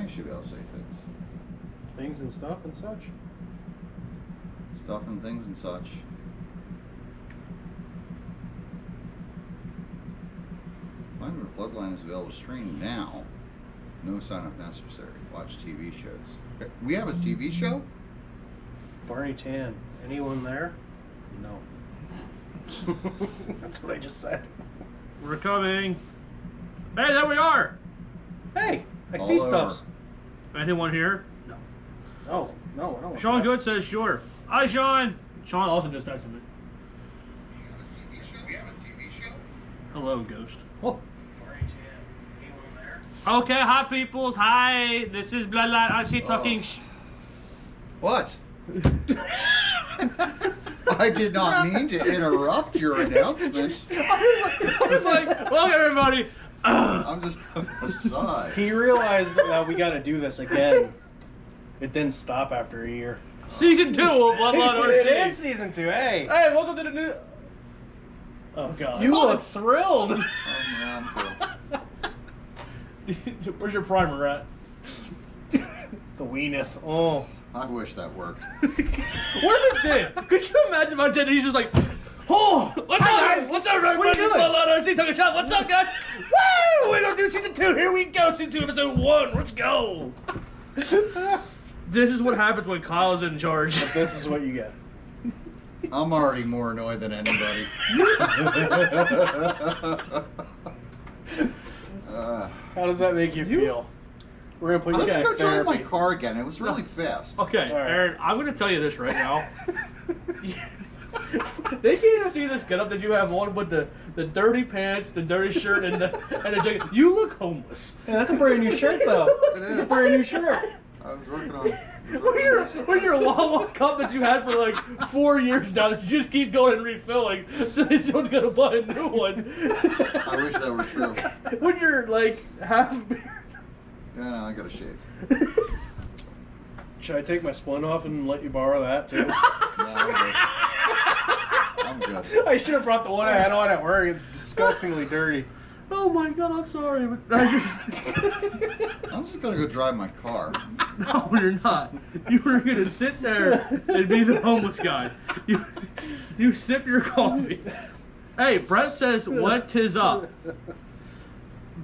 you should be able to say things. Things and stuff and such. Stuff and things and such. Find where Bloodline is available to stream now. No sign up necessary. Watch TV shows. We have a TV show? Barney Tan. Anyone there? No. That's what I just said. We're coming. Hey, there we are. Hey, I All see over. stuffs. Anyone here? No. Oh, no, I don't want Sean that. Good says sure. Hi, Sean. Sean also just texted me. We have a TV show? Hello, Ghost. Oh. Okay, hi, peoples. Hi, this is Bloodline. I see talking. What? I did not mean to interrupt your announcement. I was like, welcome, everybody. I'm just aside. He realized that we got to do this again. It didn't stop after a year. Season 2 of Bloodline RC. It is season 2. Hey. Hey, welcome to the new. Oh, God. You look thrilled. I'm cool. Where's your primer at? The weenus. Oh. I wish that worked. What if it did? Could you imagine if I did? He's just like, oh, what's up, guys? What's up, everybody? What are you doing? Bloodline RC talking shop. What's up, guys? Woo! We're gonna do season 2. Here we go. Season 2, episode 1. Let's go. This is what happens when Kyle's in charge. But this is what you get. I'm already more annoyed than anybody. How does that make you feel? We're gonna put you Let's in go drive my therapy. car again. It was really fast. Okay, All right. Aaron, I'm gonna tell you this right now. They can't see this getup that you have on with the dirty pants, the dirty shirt, and the jacket. You look homeless. Yeah, that's a brand new shirt, though. It It's is. a brand new shirt. I was working on. Where's your Wawa cup that you had for like 4 years now that you just keep going and refilling so that you don't gotta buy a new one? I wish that were true. When you're like half beard. Yeah, no, I gotta shave. Should I take my splint off and let you borrow that, too? No, I'm good. I should have brought the one I had on at work. It's disgustingly dirty. Oh my God, I'm sorry, but I just. I'm just gonna go drive my car. No, you're not. You were gonna sit there and be the homeless guy. You sip your coffee. Hey, Brett says, "What 'tis up?"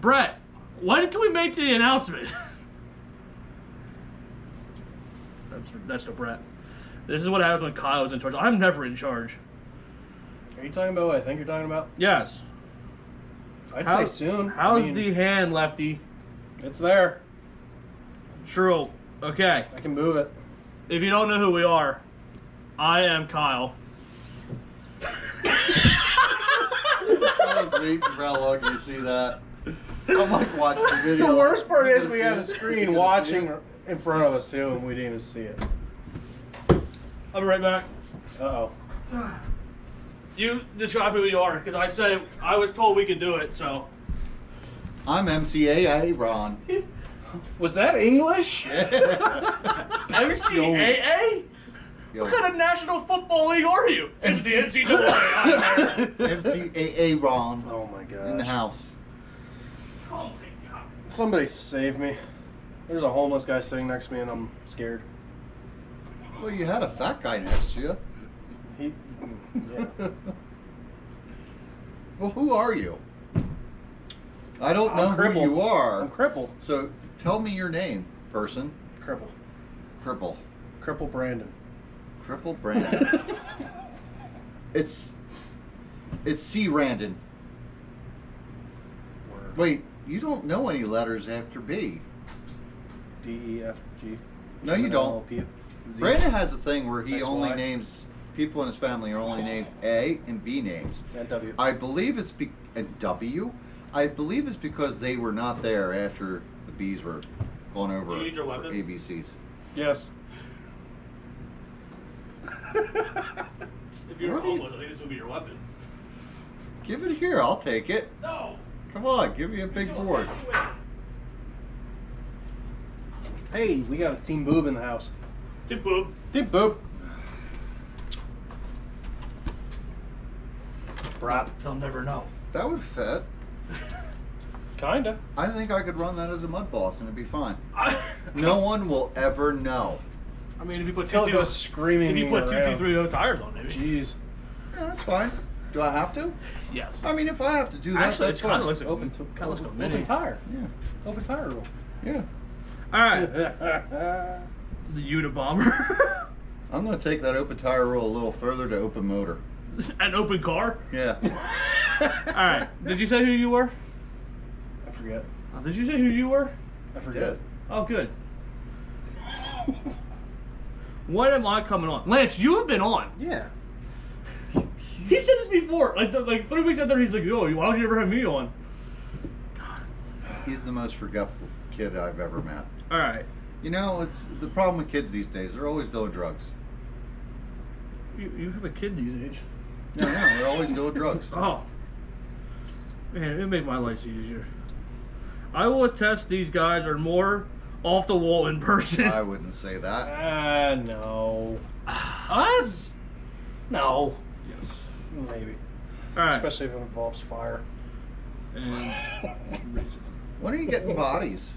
Brett, when can we make the announcement? That's the Brett. This is what happens when Kyle's in charge. I'm never in charge. Are you talking about what I think you're talking about? Yes. I'd say soon. How's I mean, the hand, Lefty? It's there. True. Okay. I can move it. If you don't know who we are, I am Kyle. I was waiting for how long you see that. I'm like watching the video. The worst part You is gonna we see have it? a Is he screen gonna see watching it? in front of us, too, and we didn't even see it. I'll be right back. Uh-oh. You describe who you are, because I said I was told we could do it, so. I'm MCAA Ron. Was that English? NCAA? Yo, What kind of National Football League are you? It's the NCAA. MCAA Ron Oh, my gosh. in the house. Oh my God. Somebody save me. There's a homeless guy sitting next to me, and I'm scared. Well, you had a fat guy next to you. He, yeah. Well, who are you? I don't know I'm who crippled. you are. I'm crippled. So tell me your name, person. Cripple. Cripple. Cripple Brandon. Cripple Brandon. It's C. Randon. Word. Wait, you don't know any letters after B. D-E-F-G. No, you don't. L-P, Z. Brandon has a thing where he That's only why. names people in his family are only named A and B names. And W. I believe it's and W. I believe it's because they were not there after the B's were going over Do you need your weapon? ABCs. Yes. If you're What do you- homeless, I think this would be your weapon. Give it here. I'll take it. No. Come on, give me a big board. Hey, we got a Team Boob in the house. Tip boob. Team Boob. Brap. They'll never know. That would fit. Kinda. I think I could run that as a mud boss and it'd be fine. No one will ever know. I mean, if you put Until it goes screaming. if you put around. 2230 tires on it, Jeez. Yeah, that's fine. Do I have to? yes. I mean, if I have to do that, Actually, that's it kind fine. of looks like Open a mini. open tire. Yeah, Open tire rule. yeah. All right, the Unabomber, I'm going to take that open tire rule a little further to open motor. an open car. Yeah. All right, did you say who you were? I forget. Did you say who you were? I forget. Oh, good. When am I coming on? Lance, you have been on. Yeah. He said this before. Like 3 weeks after, he's like, yo, why would you ever have me on? He's the most forgetful kid I've ever met. All right. You know, it's the problem with kids these days. They're always doing drugs. You have a kid these age. No, they're always doing drugs. Oh. Man, it made my life easier. I will attest these guys are more off the wall in person. I wouldn't say that. No. Us? No. Yes. Maybe. All right. Especially if it involves fire. And When are you getting bodies?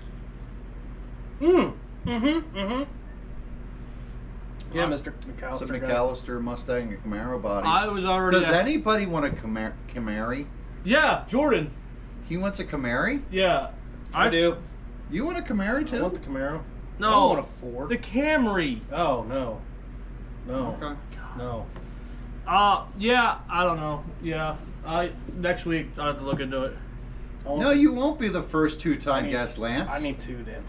Yeah, Mr. McAllister. Some guy. McAllister, Mustang, and Camaro bodies. I was already. Does anybody want a Camry? Yeah, Jordan. He wants a Camry? Yeah. I do. You want a Camry I too? want the Camaro. No. I don't want a Ford. The Camry. Oh, no. No. Okay. No. Yeah, I don't know. Yeah. Next week I'll have to look into it. No, you won't be the first two-time I need- guest, Lance. I need two then.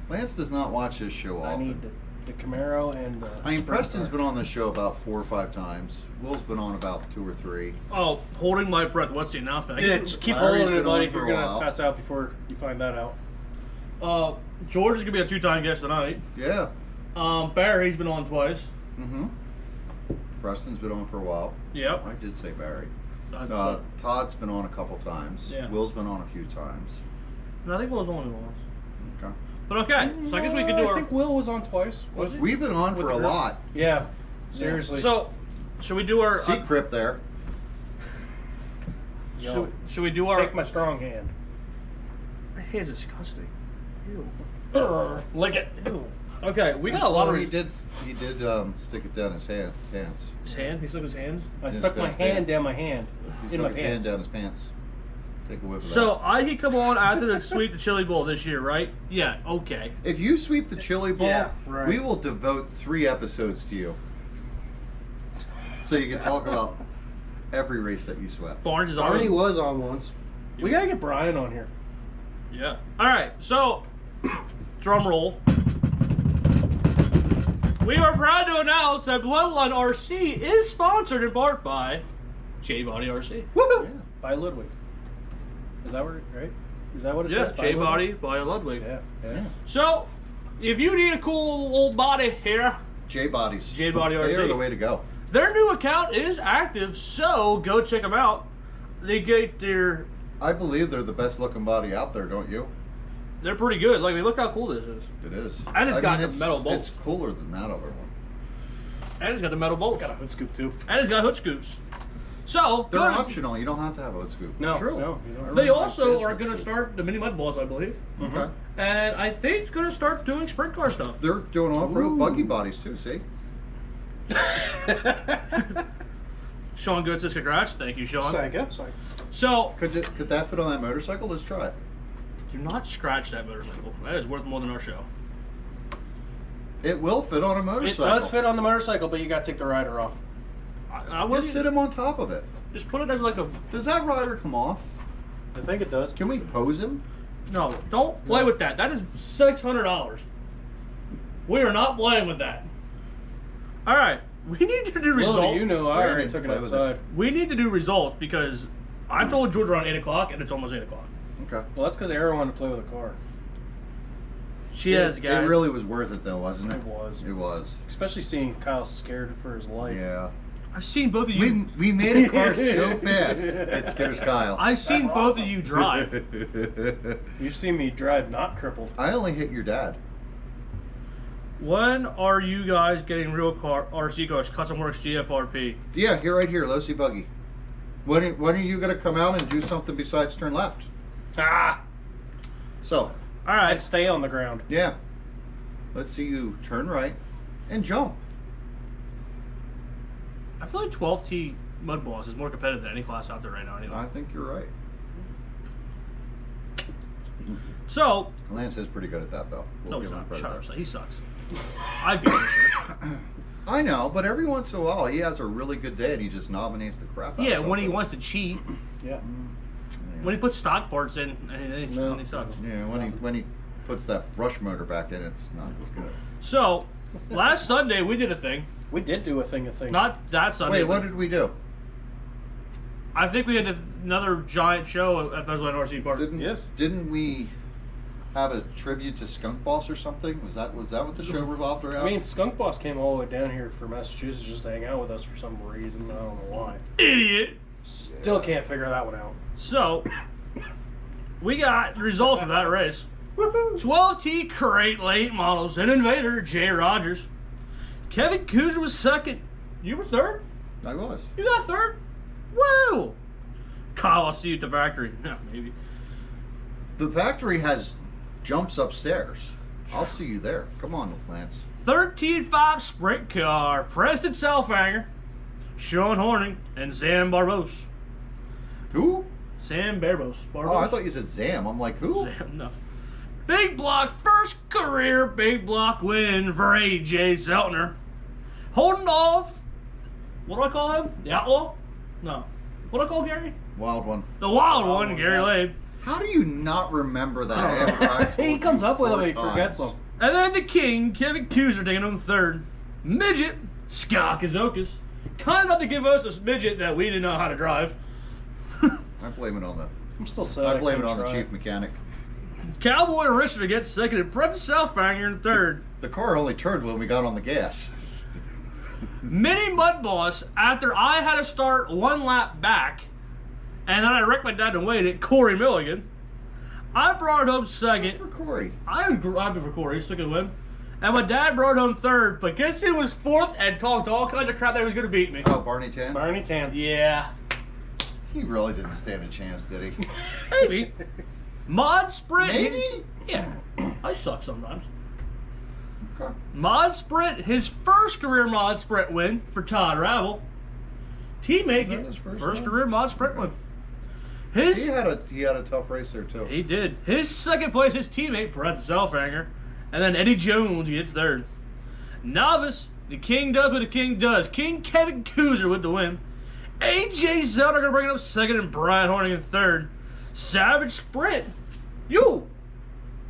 Lance does not watch this show I often. need the Camaro and the. I mean, sprint Preston's car. been on the show about 4 or 5 times. Will's been on about 2 or 3. Oh, holding my breath. What's the announcement? Yeah, just keep Larry's holding it, been on buddy, if for you're a gonna while. pass out before you find that out. George is gonna be a 2-time guest tonight. Yeah. Barry's been on twice. Mm-hmm. Preston's been on for a while. Yep. I did say Barry. I Todd's been on a couple times. Yeah. Will's been on a few times. think Will's only once. Okay. But okay, so I guess we could do I our. think Will was on twice. Was he? We've been on With for the a group? lot. Yeah. Seriously. So, should we do our? See Crip there. Yo, should we do our? take my strong hand. My hand's disgusting. Ew. Lick it. Ew. Okay, we got a lot Well, of. he did stick it down his pants. His hand. He stuck his hands. I He's stuck got my his hand hand. down my hand. He in stuck my his pants. hand down his pants. Take a whiff of So that. I could come on after the sweep the chili bowl this year, right? Yeah. Okay. If you sweep the chili bowl, Yeah, right. we will devote 3 episodes to you. So you can talk about every race that you swept. Barnes is Barney already. was on once. We gotta get Brian on here. Yeah. All right. So, drum roll. We are proud to announce that Bloodline RC is sponsored in part by J Body RC. Woohoo! Yeah. By Ludwig. Is that where, right? Is that what it Yeah, says? By J Ludwig? Body by Ludwig. Yeah, yeah. So, if you need a cool old body here, J-Bodies. J-Body They are RC. the way to go. their new account is active, so go check them out. They get their. I believe they're the best looking body out there, don't you? They're pretty good. Like, I mean, look how cool this is. It is. And it's got the it's, metal bolts. It's cooler than that other one. And it's got the metal bolts. Got a hood scoop too. And it's got hood scoops. So, They're go to- optional. You don't have to have a hood scoop. No, True. no. You don't. They Everyone also says are hood going to scoop. start the mini mud balls, I believe. Okay. And I think it's going to start doing sprint car stuff. They're doing off-road Ooh. buggy bodies too, see? Sean Good says congrats. Thank you, Sean. Psych, yeah, psych. So, Could that fit on that motorcycle? Let's try it. do not scratch that motorcycle. That is worth more than our show. It will fit on a It motorcycle. does fit on the motorcycle, but you gotta take the rider off. I would Just sit him on top of it. just put it as like a. Does that rider come off? I think it does. Can we pose him? No, don't play with that. That is $600. We are not playing with that. All right, we need to do Little results. do you know, I already Brandon, took it play with it. outside. We need to do results because I told George around 8 o'clock and it's almost 8 o'clock. Okay. Well, that's because Arrow wanted to play with a car. She has, guys. It really was worth it, though, wasn't it? It was. It was. Especially seeing Kyle scared for his life. Yeah. I've seen both of you. We made a car so fast. It scares Kyle. I've seen That's both awesome. of you drive. You've seen me drive not crippled. I only hit your dad. When are you guys getting real car RC cars, Custom Works GFRP? Yeah, you're right here, Losi Buggy. When are you going to come out and do something besides turn left? Ah! So, All right. And stay on the ground. yeah. Let's see you turn right and jump. I feel like 12T mud balls is more competitive than any class out there right now. Anyway. I think you're right. So, Lance is pretty good at that, though. no, he's give him not. credit Shut there. up. He sucks. I beat him this year. I know, but every once in a while he has a really good day and he just nominates the crap out of Yeah, something. when he wants to cheat. Yeah. When he puts stock parts in, and No. he sucks. Yeah, when he puts that brush motor back in, it's not as good. So, last Sunday we did a thing. We did do a thing. Not that Sunday. Wait, what but did we do? I think we had another giant show at Venezuela RC Park. Didn't we have a tribute to Skunk Boss or something? Was that what the show revolved around? I mean, Skunk Boss came all the way down here from Massachusetts just to hang out with us for some reason. I don't know why. Idiot. Still can't figure that one out. So, we got the results of that race. 12T crate late models and Invader Jay Rogers. Kevin Kuzer was second. You were third? I was. You got third? Woo! Kyle, I'll see you at the factory. Yeah, maybe. The factory has jumps upstairs. I'll see you there. Come on, Lance. 13.5 sprint car. Preston Selfhanger, Sean Horning, and Sam Barbos. Who? Sam Barbos. Oh, I thought you said Zam. I'm like, who? Sam, no. Big block, first career big block win for AJ Zeltner. Holding off, what do I call him? The Outlaw? No. What do I call Gary? Wild one. The Wild Wild One, one, Gary yeah. Labe. How do you not remember that after I told He comes you up with them 4 and he forgets times? them. And then the King, Kevin Kuzer, taking home third. Midget, Scott Kazokas. Kind enough to give us a midget that we didn't know how to drive. I blame it on the. I'm still sad. I blame it couldn't on the try. chief mechanic. Cowboy Richmond gets second, and Preston Selfhanger in third. The car only turned when we got on the gas. Mini Mud Boss, after I had to start one lap back, and then I wrecked my dad and waited, Corey Milligan. I brought home second. For Corey. I'm for Corey, he's second win. And my dad brought home third, but guess who was fourth and talked all kinds of crap that he was going to beat me? Oh, Barney Tan? Barney Tan. Yeah. He really didn't stand a chance, did he? Maybe. Mod Sprint. Maybe? Yeah. I suck sometimes. Okay. Mod Sprint, his first career Mod Sprint win for Todd Ravel. Teammate, Was that his first first one? career Mod Sprint win. His He had a tough race there too. He did. His second place, his teammate, Brett Selfhanger. And then Eddie Jones gets third. Novice, the King does what the King does. King Kevin Kuzer with the win. AJ Zelda going to bring it up second and Brian Horning in third. Savage Sprint. You.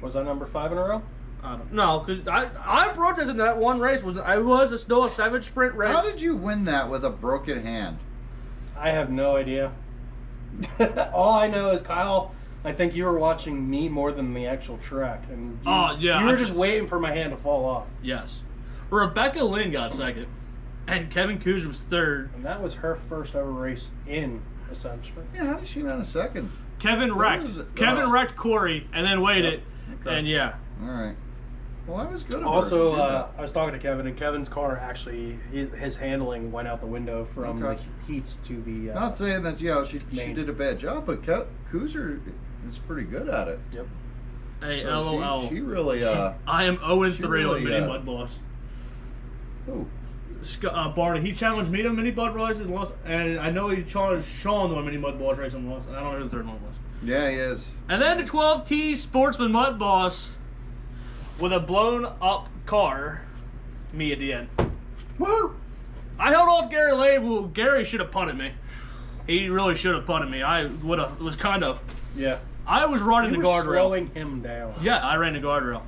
Was that number 5 in a row? I don't know, because I protested that one race. I was still a Savage Sprint race. How did you win that with a broken hand? I have no idea. All I know is Kyle. I think you were watching me more than the actual track, and you, Yeah, you were I just waiting for my hand to fall off. Yes. Rebecca Lynn got second. And Kevin Kuzer was third. And that was her first ever race in a Savage Sprint. Yeah, how did she win a second? Kevin wrecked. was it? Kevin Oh. wrecked Corey and then waited. Okay. And yeah. All right. Well, that was good. of her Also, to do that. I was talking to Kevin, and Kevin's car actually, his handling went out the window from Okay. the heats to the. Not saying that, she main. did a bad job, but Kuzer is pretty good at it. Yep. Hey, So LOL. She really, I am 0-3 she with really, Mini Mud Boss. ooh, Barney, he challenged me to Mini Mud Boss and lost. And I know he challenged Sean to a Mini Mud Boss race and lost. And I don't know who the third one was. yeah, he is. And then the 12T Sportsman Mud Boss with a blown up car. Me at the end. Woo! I held off Gary Label. Gary should have punted me. He really should have punted me. I would have. Was kind of. Yeah. I was running You the were guardrail. slowing him down. Yeah, I ran the guardrail.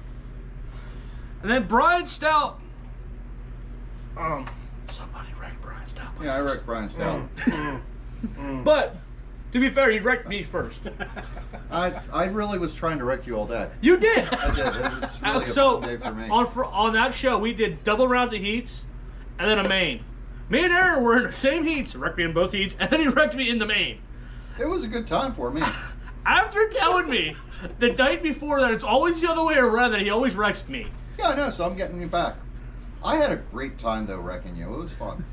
And then Brian Stout. Somebody wrecked Brian Stout. Yeah, I wrecked Brian Stout. But to be fair, you wrecked me first. I really was trying to wreck you all day. You did. I did. It was really a So fun day for me. on that show, we did double rounds of heats, and then a main. Me and Aaron were in the same heats. Wrecked me in both heats, and then he wrecked me in the main. It was a good time for me. After telling me the night before that it's always the other way around, that he always wrecks me. Yeah, I know, so I'm getting you back. I had a great time, though, wrecking you. It was fun.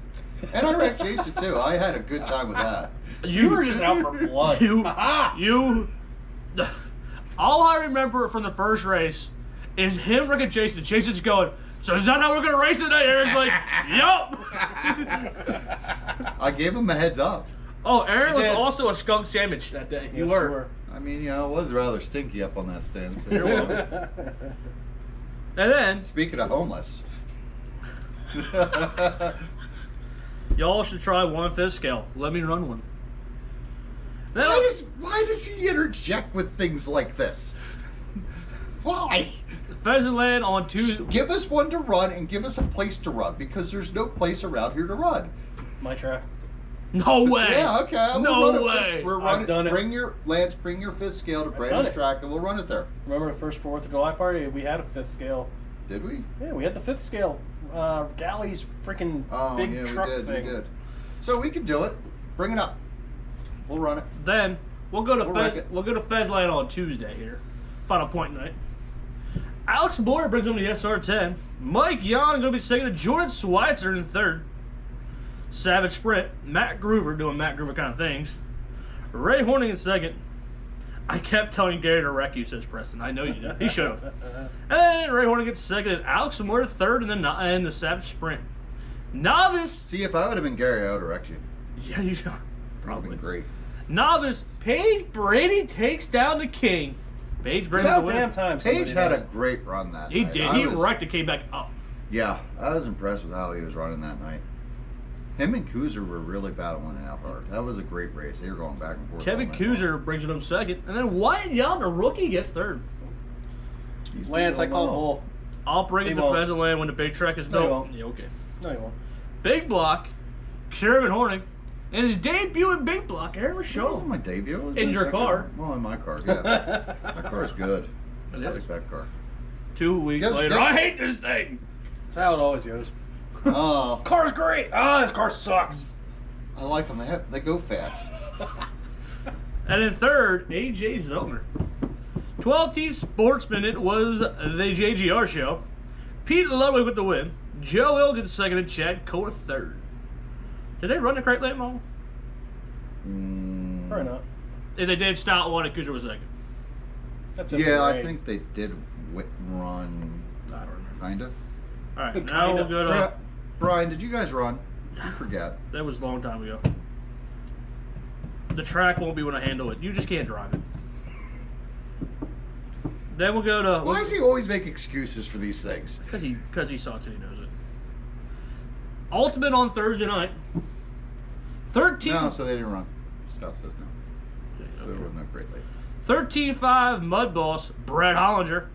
And I wrecked Jason, too. I had a good time with that. You were just out for blood. You, Ha-ha! you. All I remember from the first race is him wrecking Chase, and Chase is going, so is that how we're going to race tonight? Aaron's like, yup. I gave him a heads up. Oh, Aaron was did. also a skunk sandwich that day. Yes, you were. I mean, it was rather stinky up on that stand. So You're welcome. And then, Speaking of homeless. y'all should try 1/5 scale. Let me run one. Then, Why does he interject with things like this? Why? Pheasant Land on Tuesday. Give us one to run and give us a place to run because there's no place around here to run. My track. No way. Yeah, okay. No run way. We're I've running. done it. Bring your fifth scale to done Brandon's it. track and we'll run it there. Remember the first 4th of July party? We had a 5th scale. Did we? Yeah, we had the 5th scale. Galley's freaking Oh big yeah, truck we did. thing. We did. So we can do it. Bring it up. We'll run it. Then we'll go to We'll wreck it. We'll go to Pheasant Land on Tuesday here. Final point night. Alex Boyer brings home the SR10. Mike Yon going to be second. And Jordan Schweitzer in third. Savage Sprint. Matt Groover doing Matt Groover kind of things. Ray Horning in second. I kept telling Gary to wreck you, says Preston. I know you did. He should have. And Ray Horning gets second. And Alex Moore third in the Savage Sprint. Novice. See, if I would have been Gary, I would have wrecked you. Yeah, you That would have probably. been great. Novice. Paige Brady takes down the King. Paige Brady About the damn winner. time. Paige somebody had does. a great run that He night. did. I He was- wrecked and came back up. Yeah, I was impressed with how he was running that night. Him and Kuzer were really battling it out hard. That was a great race. They were going back and forth. Kevin all night long. Kuzer brings it home second. And then Wyatt Young, a rookie, gets third. He's Lance, I doing call well. bull. I'll bring He it to won't. Pheasant Land when the big track is No, he built. won't. Yeah, okay. No, you won't. Big Block, Sherman Horning, and his debut in Big Block, Aaron It wasn't Michaud. my debut. It was In my your second car. one. Well, in my car, yeah. My car's good. It I is. like that car. 2 weeks Guess- later, guess- I hate this thing. That's how it always goes. Oh, Car's great. This car sucks. I like them. They go fast. And in third, AJ Zellner. 12T Sportsman, it was the JGR show. Pete Ludwig with the win. Joe Ilgen second and Chad Core third. Did they run the crate late model? Probably not. If they did, Stout won it, Kuzer was second. That's it for Yeah, I Ray. think they did run, I don't remember. kind of. Alright, now we'll go to... Brian, did you guys run? I forget. That was a long time ago. The track won't be when I handle it. You just can't drive it. Then we'll go to... Why does he always make excuses for these things? Because he sucks and he knows it. Ultimate on Thursday night. 13... No, so they didn't run. Stout says no. So there was no great late. 13-5 Mud Boss, Brett Hollinger.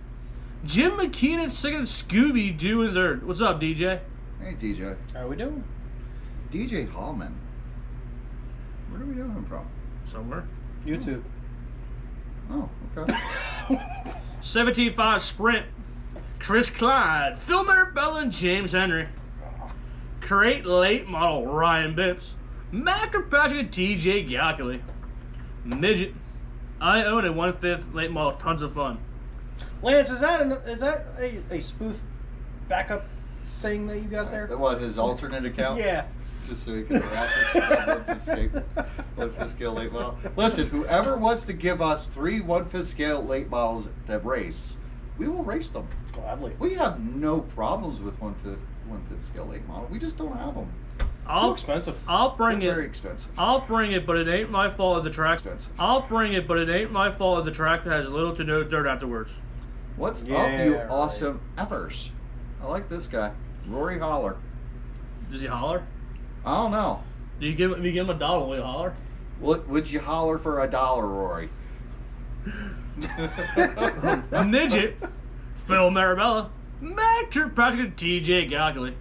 Jim McKeenan second, Scooby Doo in third. What's up, DJ? Hey, DJ. How are we doing? DJ Hallman. Where do we know him from? Somewhere. YouTube. Oh, okay. 17-5 Sprint. Chris Clyde, Phil Marabella, and James Henry. Crate late model, Ryan Bibbs. Matt Kirkpatrick and TJ Galkily. Midget. I own a 1/5 late model, tons of fun. Lance, is that a spoof backup thing that you got there? What, his alternate account? Yeah. Just so he can harass us about 1/5 scale late model. Listen, whoever wants to give us 3 1/5 scale late models that race, we will race them. Gladly. We have no problems with 1/5 scale late model. We just don't have them. Too expensive. I'll bring They're very it. expensive. I'll bring it, but it ain't my fault if the track. Expensive. I'll bring it, but it ain't my fault if the track has little to no dirt afterwards. What's Yeah, up, you right. awesome Evers? I like this guy, Rory Holler. Does he holler? I don't know. Do you give? If you give him $1, will he holler? What would you holler for $1, Rory? Midget, Phil Marabella, Matt Kirkpatrick, and TJ Galkily.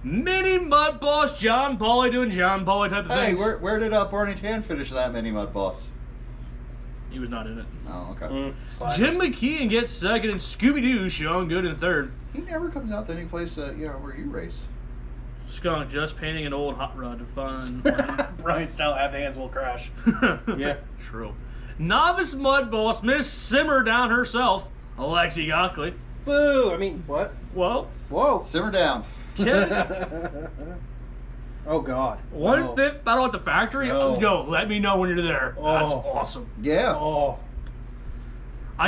Mini Mud Boss, John Pauly doing John Pauly type of Hey, things. where did Barney Tan finish that mini mud boss? He was not in it. Oh, okay. Slide. Jim McKeon gets second, and Scooby Doo, Sean Good in third. He never comes out to any place, where you race. Skunk just painting an old hot rod to fun. Brian Stout have hands will crash. Yeah. True. Novice Mud Boss, Miss Simmer down herself, Alexi Gockley. Boo! I mean, what? Well, Whoa! Simmer down. Kevin, Oh God. 1/5 battle at the factory. No. Yo, let me know when you're there. That's Oh. awesome. Yeah. Oh.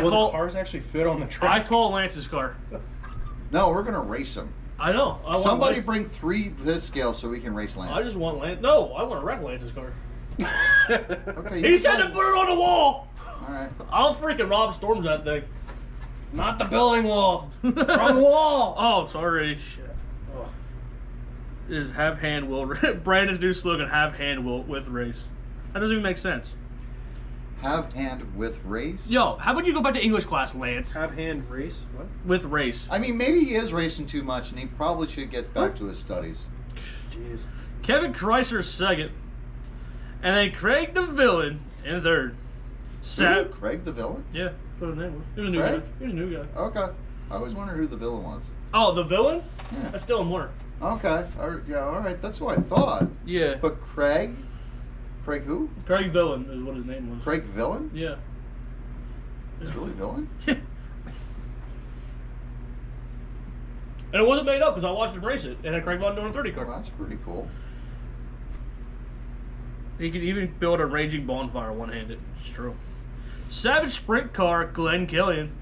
Will call the cars actually fit on the I track? call Lance's car. No, we're gonna race him. I know. I want Somebody Lance. bring 3 fifth scale so we can race Lance. I just want Lance. No, I want to wreck Lance's car. Okay. He said to put it on the wall. All right. I'll freaking Rob Storms that thing. Not the building wall. Wrong wall. Oh, sorry. Shit. Oh. Is have hand will Brandon's new slogan: have hand will with race. That doesn't even make sense. Have hand with race. Yo, how about you go back to English class, Lance? Have hand race. What? With race. I mean, maybe he is racing too much, and he probably should get back to his studies. Jeez. Kevin Chrysler second, and then Craig the Villain in third. Who? Craig the villain? Yeah, what his name was. He was a new Craig? guy. He was a new guy. Okay. I always wondered who the villain was. Oh, the villain? Yeah. That's Dylan Warner. Okay. All right. That's what I thought. Yeah. But Craig who? Craig Villain is what his name was. Craig villain? Yeah. It's really villain? And it wasn't made up because I watched him race it and had Craig Von doing a 30 car. Well, that's pretty cool. He could even build a raging bonfire one-handed. It's true. Savage Sprint Car, Glenn Killian.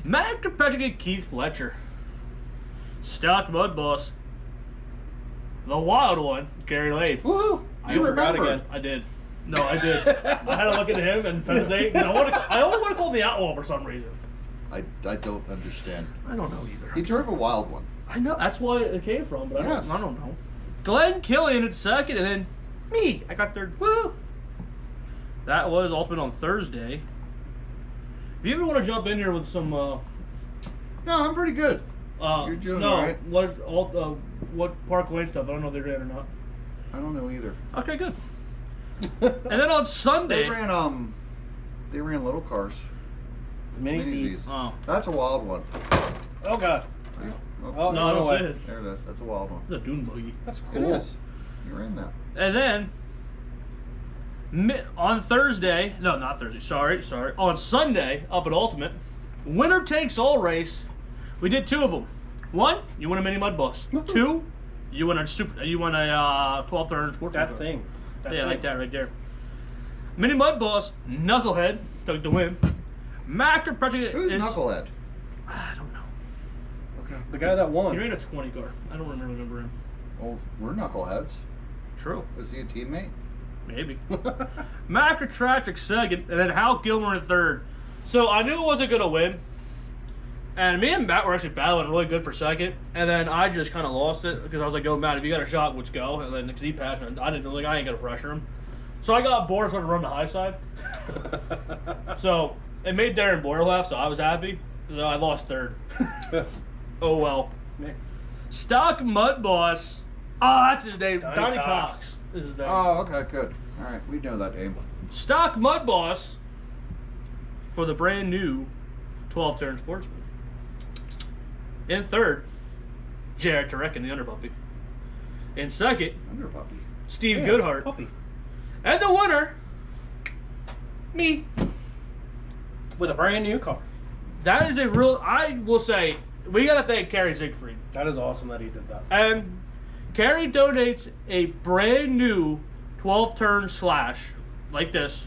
Matt Kirkpatrick, Keith Fletcher. Stock Mud Boss. The Wild One, Gary Lade. Woohoo! I You forgot remembered. again. I did. No, I did. I had to look at him and hesitate. I only want to call him the Outlaw for some reason. I don't understand. I don't know either. He drove a wild one. I know that's why it came from, but Yes. I don't know. Glenn Killian at second, and then me. I got third. Woo! That was Ultimate on Thursday. If you ever want to jump in here with some, No, I'm pretty good. You're doing no, all right. what Park Lane stuff? I don't know if they're in or not. I don't know either. Okay, good. And then on Sunday, They ran little cars. The mini Mini-Zs. Z's. oh That's a wild one. Oh God. See? Oh, no, I don't way. see it. There it is. That's a wild one. It's a dune buggy. That's It cool. is. You ran that. And then on Thursday, no, not Thursday. Sorry. On Sunday, up at Ultimate, winner takes all race. We did 2 of them. 1, you win a mini mud bus. 2, you win a 12 turn sports car. That thing. That Yeah, thing. like that right there. Mini mud boss, Knucklehead took the win. Macker Patrick Who's is Knucklehead? I don't know. Okay. The guy that He won. ran a 20 car. I don't remember him. Well, we're knuckleheads. True. Is he a teammate? Maybe. Macker Patrick second, and then Hal Gilmer in third. So I knew it wasn't gonna win. And me and Matt were actually battling really good for second, and then I just kind of lost it because I was like, "Yo, Matt, if you got a shot, let's go." And then because he passed me, I ain't gonna pressure him. So I got bored, started running the high side. So it made Darren Boyer laugh, so I was happy. So I lost third. Oh well. Stock Mud Boss. Oh, that's his name. Donnie Cox. This is his name. Oh, okay, good. All right, we know that name. Stock Mud Boss for the brand new 12-turn Sportsman. In third, Jared Turek and the Underpuppy. In second, Under puppy. Steve Yeah, Goodhart. it's a puppy. And the winner, me. With a brand new car. That is a real, I will say, we got to thank Kerry Siegfried. That is awesome that he did that. And Kerry donates a brand new 12-turn slash like this.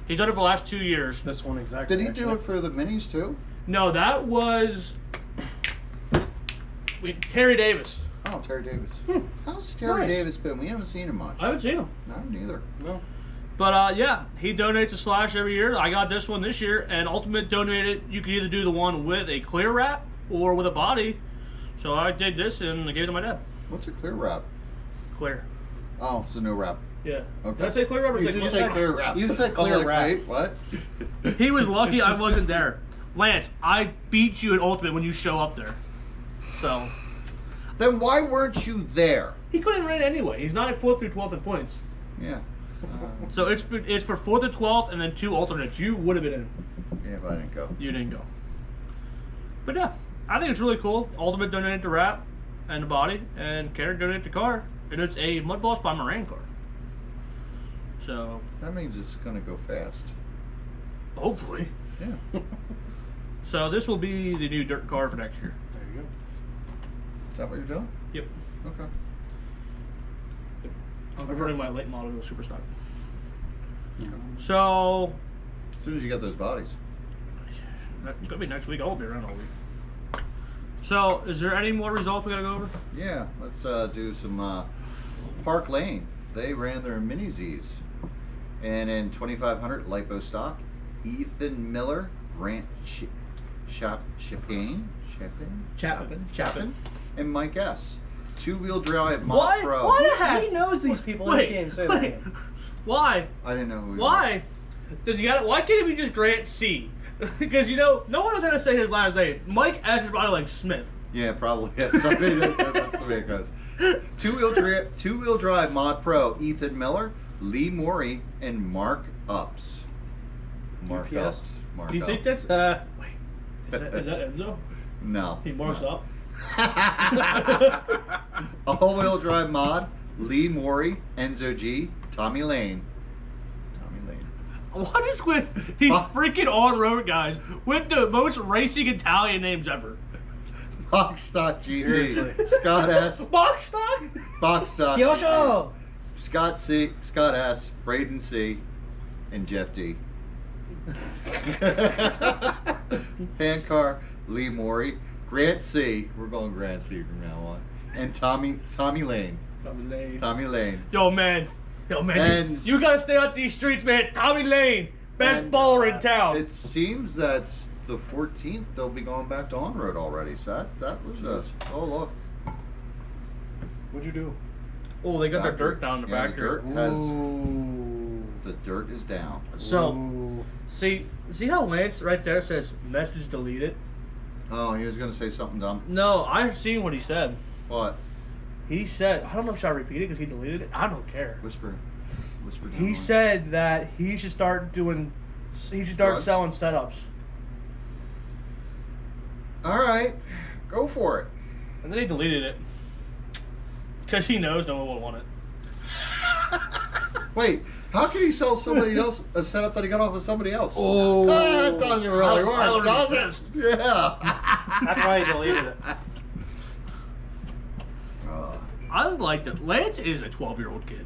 He's done it for the last 2 years. This one exactly. Did he do actually. it for the minis too? No, that was Terry Davis. Oh, Terry Davis. How's Terry Nice. Davis been? We haven't seen him much. I haven't seen him. I haven't either. No. But yeah, he donates a slash every year. I got this one this year, and Ultimate donated. You could either do the one with a clear wrap or with a body. So I did this and I gave it to my dad. What's a clear wrap? Clear. Oh, it's a no wrap. Yeah. Okay. Did I say clear wrap or You say did clear? say clear wrap. You said I'm clear like, wrap. Wait, what? He was lucky I wasn't there. Lance, I beat you in Ultimate when you show up there. So Then why weren't you there? he couldn't run anyway. He's not at 4th through 12th in points. Yeah. So it's for 4th to 12th and then 2 alternates. You would have been in. Yeah, but I didn't go. You didn't go. But yeah, I think it's really cool. Ultimate donated the wrap and the body, and Karen donated the car, and it's a Mud Boss by Moran car. So That means it's gonna go fast. hopefully, Yeah. so this will be the new dirt car for next year. There you go. Is that what you're doing? Yep. Okay. I'm converting my late model to a super stock. Okay. So As soon as you get those bodies. It's gonna be next week. I won't be around all week. So, is there any more results we gotta go over? Yeah, let's do some Park Lane. They ran their mini Z's. And in 2500 lipo stock, Ethan Miller, Grant Chapin, and Mike S. Two-wheel drive Mod What? Pro. What? He knows these people. Wait, He can't say wait. that. Why? I didn't know who he was. Why? Why can't it be just Grant C? Because no one knows how to say his last name. Mike S is probably like Smith. Yeah, probably. Yeah, somebody that's the way it goes. Two-wheel drive Mod Pro, Ethan Miller, Lee Morey, and Mark Ups. Mark UPS? Ups. Mark Do you think Ups. that's wait? Is that Enzo? No. He marks no. up. All-wheel drive mod, Lee Morey, Enzo G, Tommy Lane. Tommy Lane. What is with these freaking on-road guys with the most racing Italian names ever? Box Stock GT. Seriously. Scott S. Box stock? Box Stock Kyosho! Scott C, Scott S, Braden C, and Jeff D. Handcar, Lee Morey, Grant C. We're going Grant C from now on. And Tommy Lane. Tommy Lane. Yo, man. And- you gotta stay out these streets, man. Tommy Lane, best And, baller in town. It seems that the 14th they'll be going back to on road already. So that was oh look. What'd you do? Oh, they got their Factory. dirt down the Yeah, factory. The dirt is down. So, Ooh. see how Lance right there says message deleted? Oh, he was gonna say something dumb. No, I've seen what he said. What? He said, I don't know if I should repeat it because he deleted it. I don't care. Whisper down. He said that he should start selling setups. All right, go for it. And then he deleted it. Because he knows no one will want it. Wait, how can he sell somebody else a setup that he got off of somebody else? Oh. That doesn't really I'll work, does it? resist. Yeah. That's why he deleted it. I like that. Lance is a 12-year-old kid.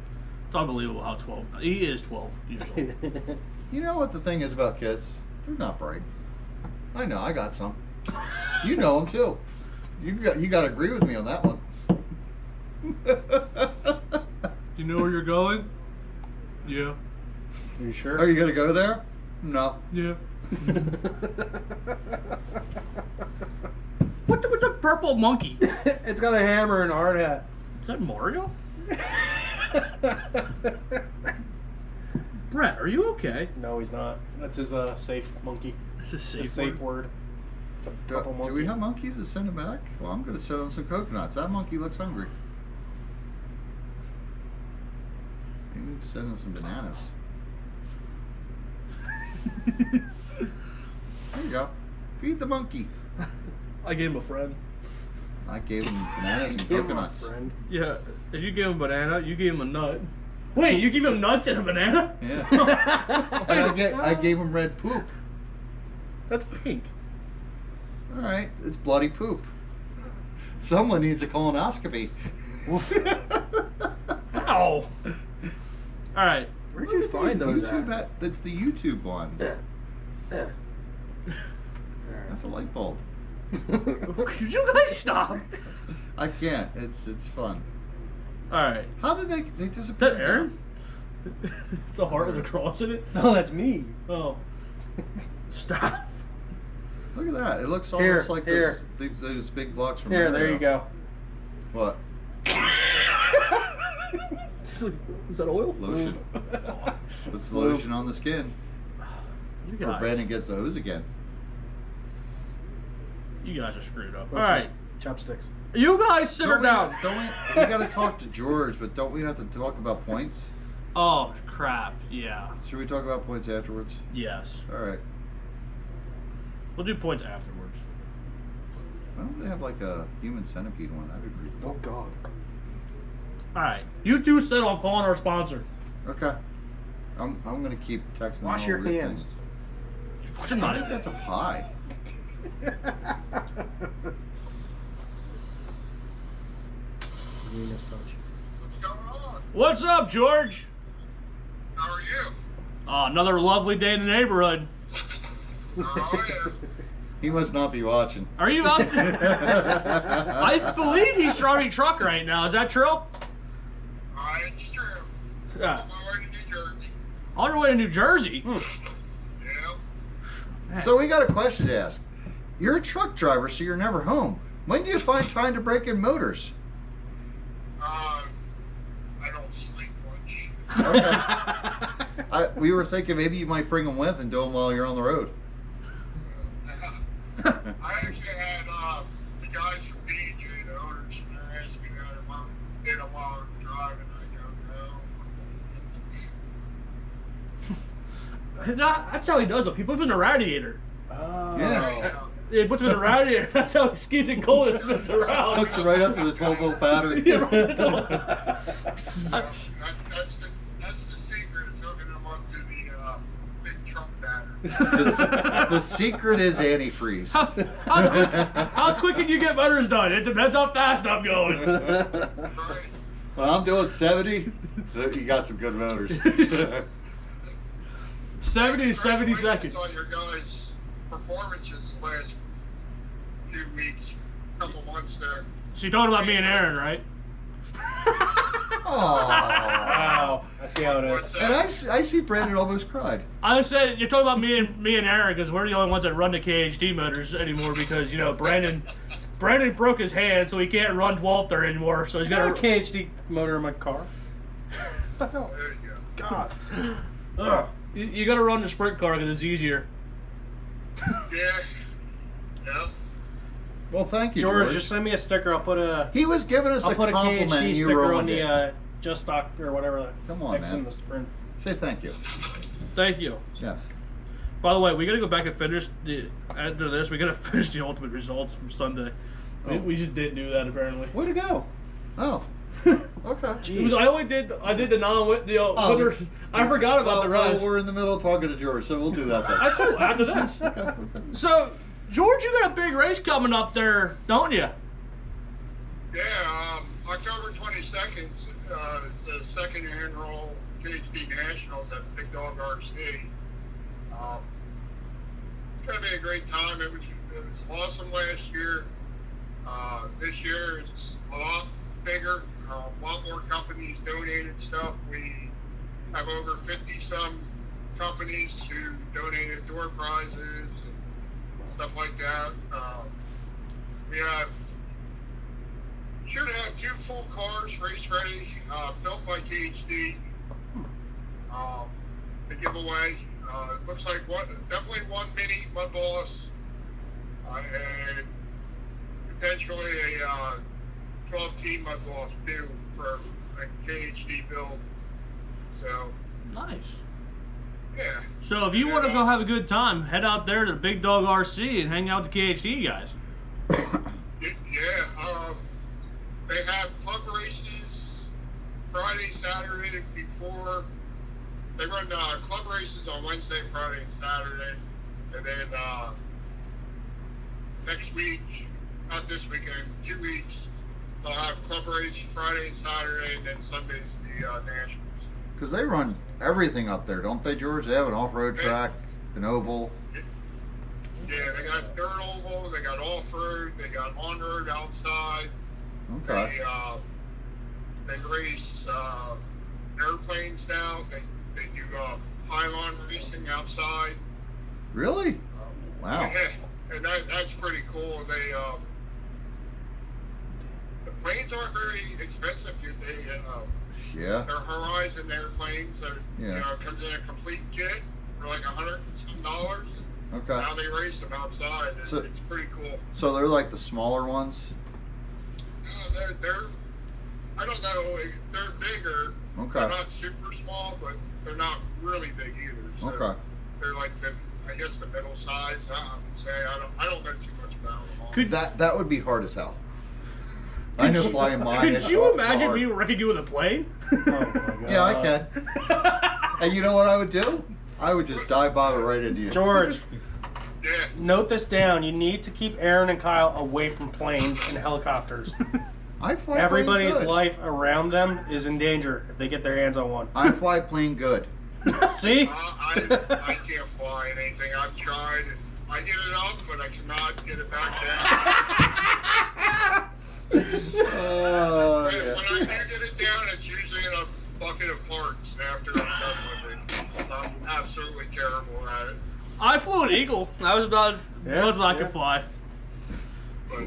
It's unbelievable how 12. He is 12 years old. You know what the thing is about kids? They're not bright. I know, I got some. You know them too. You got to agree with me on that one. You know where you're going? Yeah. Are you sure? Are you gonna go there? No. Yeah. What's a purple monkey? It's got a hammer and a hard hat. Is that Mario? Brett, are you okay? No, he's not. That's his safe monkey. It's a It's safe, a safe word. It's a purple monkey. Do we have monkeys to send him back? Well, I'm gonna send him some coconuts. That monkey looks hungry. Maybe we can send him some bananas. There you go. Feed the monkey. I gave him a friend. I gave him bananas and Give him a coconuts. friend. Yeah, if you gave him a banana, you gave him a nut. Wait, you give him nuts and a banana? Yeah. And I gave him red poop. That's pink. All right, it's bloody poop. Someone needs a colonoscopy. Ow! Alright. Where'd you find those YouTube at? That's the YouTube ones. Yeah. That's a light bulb. Could you guys stop? I can't. It's fun. Alright. How did they Is disappear? that Aaron? It's the heart with a cross in it? No, that's me. Oh. Stop. Look at that. It looks Here, almost like here. those big blocks from Here, Mario. there you go. What? Is that oil? Lotion. Puts the Lube. lotion on the skin. You Or guys. Brandon gets the hose again. You guys are screwed up. What's Alright. Chopsticks. You guys simmer down. We gotta talk to George, but don't we have to talk about points? Oh, crap. Yeah. Should we talk about points afterwards? Yes. All right. We'll do points afterwards. Why don't they have like a human centipede one? That'd be pretty cool. Oh, God. Alright. You two said I'm calling our sponsor. Okay. I'm gonna keep texting. Wash all your weird hands. things. What's I a think that's a pie. Venus touch. What's going on? What's up, George? How are you? Another lovely day in the neighborhood. Oh, yeah. He must not be watching. Are you up? I believe he's driving truck right now. Is that true? It's true. Yeah. On my way to New Jersey. On your way to New Jersey. Yeah. Man. So we got a question to ask. You're a truck driver, so you're never home. When do you find time to break in motors? I don't sleep much. We were thinking maybe you might bring them with and do them while you're on the road. I actually had the guys from BJ, the owners, they're asking me if I did them while I'm driving. I don't know. That's how he does it. He puts him in a radiator. Oh. Yeah. He puts him in a radiator. That's how he skis in cold and spins around. Hooks it right up to the 12-volt battery. Yeah, right, that's all. That's the secret, is hooking them up to the big truck battery. The secret is antifreeze. How quick can you get motors done? It depends how fast I'm going. Right. When I'm doing 70, you got some good motors. 70 to 70 Congratulations seconds. on your guys' performances the last few weeks, couple months there. So you're talking about me and Aaron, right? Aww. Wow. I see how it is. What's And that? I see Brandon almost cried. I said you're talking about me and Aaron because we're the only ones that run the KHD motors anymore because Brandon broke his hand so he can't run 1230 anymore. So he's I got got a KHD motor in my car. There you go. God. Ugh. You got to run the sprint car because it's easier. Yeah. Yeah. Well, thank you, George, George. just send me a sticker. I'll put a He was giving us I'll a put a compliment. KHD and you sticker on ruined it. the Just Stock or whatever. Come on, next man. in the sprint. Say thank you. Thank you. Yes. By the way, we got to go back and finish after this. We got to finish the ultimate results from Sunday. Oh. We just didn't do that apparently. Way to go. Oh. Okay. It was, I did the winner. I forgot about the well, rest. we're in the middle of talking to George, so we'll do that then. I told after this. Okay. So, George, you got a big race coming up there, don't you? Yeah, October 22nd is the second annual KHD Nationals at Big Dog RC. It's going to be a great time. It was awesome last year. This year it's a lot bigger. A lot more companies donated stuff. We have over 50-some companies who donated door prizes and stuff like that. We should have 2 full cars race ready, built by KHD. To give away. It looks like definitely one mini, one boss, and potentially a 12-team mud boss due for a KHD build. So Nice. yeah. So if you want to go have a good time, head out there to the Big Dog RC and hang out with the KHD guys. Yeah, they have club races Friday, Saturday before. They run club races on Wednesday, Friday, and Saturday, and then next week, not this weekend, 2 weeks, they'll have club race Friday and Saturday, and then Sunday's the Nationals. Because they run everything up there, don't they, George? They have an off-road track, an oval. Yeah, they got dirt oval, they got off-road, they got on-road outside. Okay. They race airplanes now. They do pylon racing outside. Really? Wow. Yeah, and that's pretty cool. They the planes aren't very expensive. Yeah. They're Horizon airplanes. Yeah. It comes in a complete kit for like $100 and some dollars. Okay. Now they race them outside. So- It's pretty cool. So they're like the smaller ones? They're I don't know. They're bigger. Okay. They're not super small, but they're not really big either. So Okay. They're like I guess the middle size. I would say I don't know too much about them. Could That would be hard as hell. I know flying mine. Could is you hard. imagine me wrecking you with a plane? Oh my God. Yeah, I can. And you know what I would do? I would just dive bomb it right into you. George, Yeah. note this down. You need to keep Aaron and Kyle away from planes and helicopters. I fly Everybody's plane good. life around them is in danger if they get their hands on one. I fly plane good. See? I can't fly in anything. I've tried, and I get it up, but I cannot get it back down. Oh, When yeah. I do get it down, it's usually in a bucket of parts after I'm done with it. So I'm absolutely terrible at it. I flew an Eagle. That was about Yeah, as I yeah. could fly. But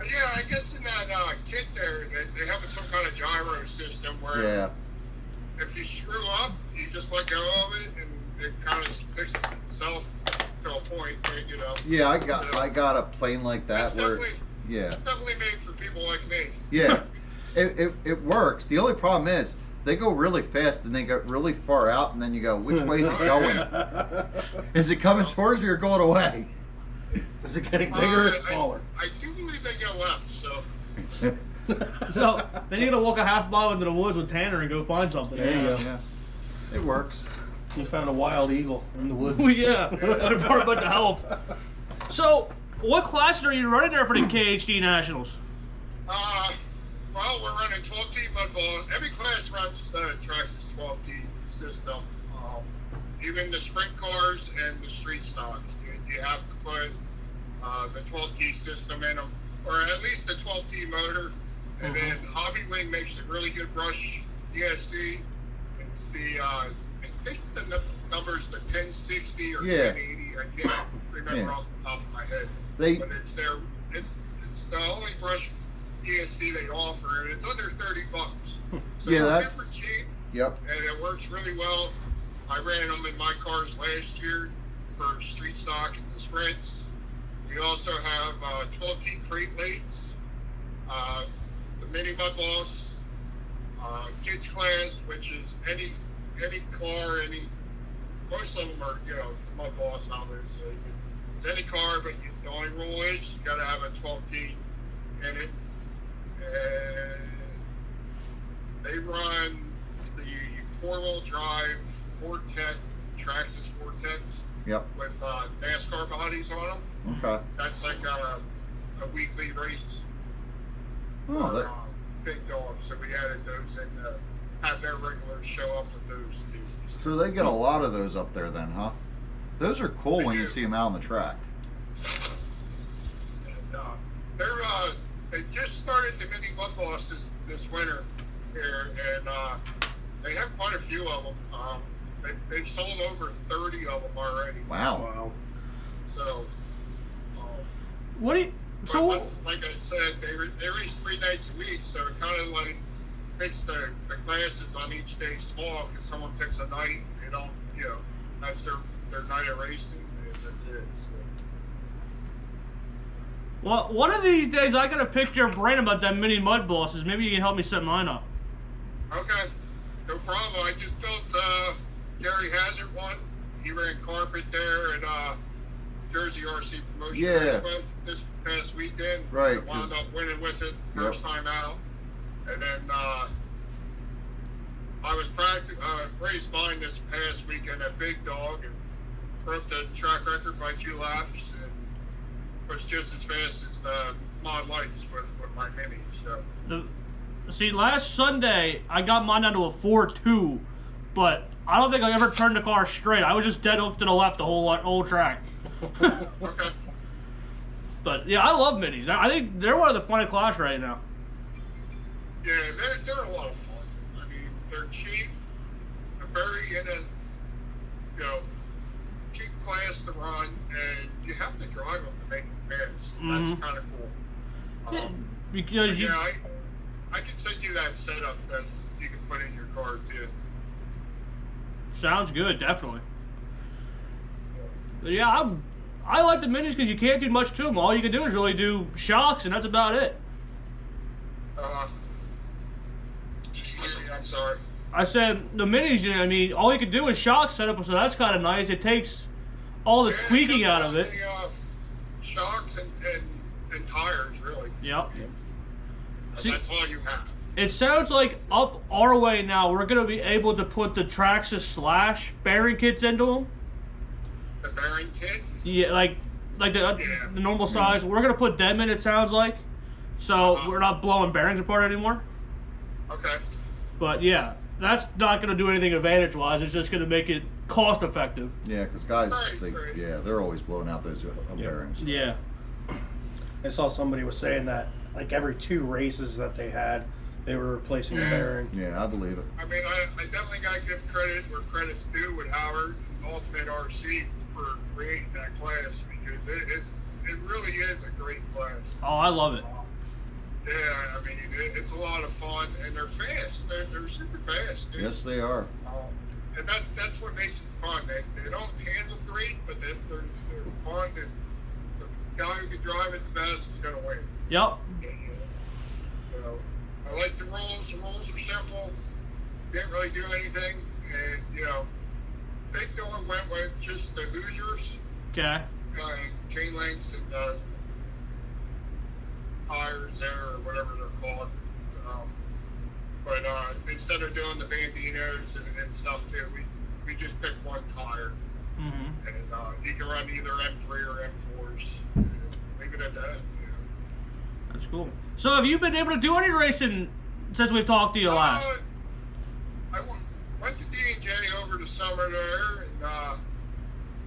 yeah, I guess in that kit there, they have some kind of gyro system where Yeah. if you screw up, you just let go of it, and it kind of fixes itself to a point, you know. Yeah, I got a plane like that It's where, definitely, yeah, definitely made for people like me. yeah, it works. The only problem is they go really fast and they go really far out, and then you go, which way is it going? Is it coming towards me or going away? Is it getting bigger or smaller? I do believe they go left, so. So then you gotta walk a half mile into the woods with Tanner and go find something. There you go. Yeah, it works. You found a wild eagle in the woods. Well, yeah, and a part about the health. So, what classes are you running there for the KHD Nationals? Well, we're running 12T mud ball. Every class runs Traxxas 12T system. Even the sprint cars and the street stocks. You have to put the 12T system in them, or at least the 12T motor. And then Hobby Wing makes a really good brush ESC. It's the, I think the number's the 1060 or Yeah. 1080. I can't remember Yeah. off the top of my head. They But it's their, it's the only brush ESC they offer, and it's under $30. So Yeah, it's that's- super cheap, yep. and it works really well. I ran them in my cars last year for street stock and the sprints. We also have 12T crate lates, the mini mud boss, kids class, which is any car, most of them are, you know, mud boss obviously. It's any car, but the only rule is you got to have a 12T in it. And they run the four-wheel drive Vortex, Traxxas Vortex Yep. with NASCAR bodies on them. Okay. That's like a weekly race Oh, for that, big dogs. So we added those and have their regulars show up with those too. so they get a lot of those up there then, huh? Those are cool They when you do. see them out on the track. And they just started the mini mud bosses this winter here, and they have quite a few of them. They've sold over 30 of them already. Wow. Wow. So, What do you? So like I said, they race 3 nights a week, so it kind of like makes the classes on each day small because someone picks a night, they don't, you know, that's their night of racing, and that's it. So. well, one of these days I gotta pick your brain about them mini mud bosses. Maybe you can help me set mine up. Okay, no problem. I just built Gary Hazard one. He ran carpet there at Jersey RC Promotion Yeah. this past weekend. Right, I wound 'cause- up winning with it first time out. And then I was raced mine this past weekend at Big Dog and broke the track record by 2 laps and was just as fast as the Mod Lights with my mini. So. See, last Sunday I got mine down to a 4.2, but I don't think I ever turned the car straight. I was just dead hooked to the left the whole track. Okay. But yeah, I love minis. I think they're one of the funnest class right now. Yeah, they're a lot of fun. I mean, they're cheap, they're very cheap class to run, and you have to drive them to make them fast. Mhm. That's kind of cool. Because you, Yeah, I can send you that setup that you can put in your car too. sounds good, definitely. But yeah, I like the minis because you can't do much to them. All you can do is really do shocks, and that's about it. I'm sorry. I said the minis. I mean, all you can do is shock setup, so that's kind of nice. It takes all the Yeah, tweaking it out comes of it. down to, shocks and tires, really. Yep. And See- that's all you have. It sounds like up our way now, we're gonna be able to put the Traxxas Slash bearing kits into them. The bearing kit. Yeah, like the Yeah. the normal size. We're gonna put them in. It sounds like, so we're not blowing bearings apart anymore. Okay. But yeah, that's not gonna do anything advantage wise. It's just gonna make it cost effective. Yeah, because guys, Right. they're always blowing out those Yeah. bearings. Yeah. I saw somebody was saying that like every 2 races that they had, they were replacing a bearing. Yeah, I believe it. I mean, I definitely got to give credit where credit's due with Howard and Ultimate RC for creating that class, because it really is a great class. Oh, I love it. Yeah, I mean, it's a lot of fun, and they're fast. They're super fast. Dude. Yes, they are. And that's what makes it fun. They don't handle great, but they're fun, and the guy who can drive it the best is going to win. Yep. So, I like the rules. The rules are simple. Didn't really do anything, and Big Dog went with just the Hoosiers, Okay. chain links and tires there or whatever they're called. But instead of doing the bandinos and stuff too, we just picked one tire, Mm-hmm. and you can run either M3 or M4s. And leave it at that. That's cool. So have you been able to do any racing since we've talked to you last? I went to D&J over the summer there, and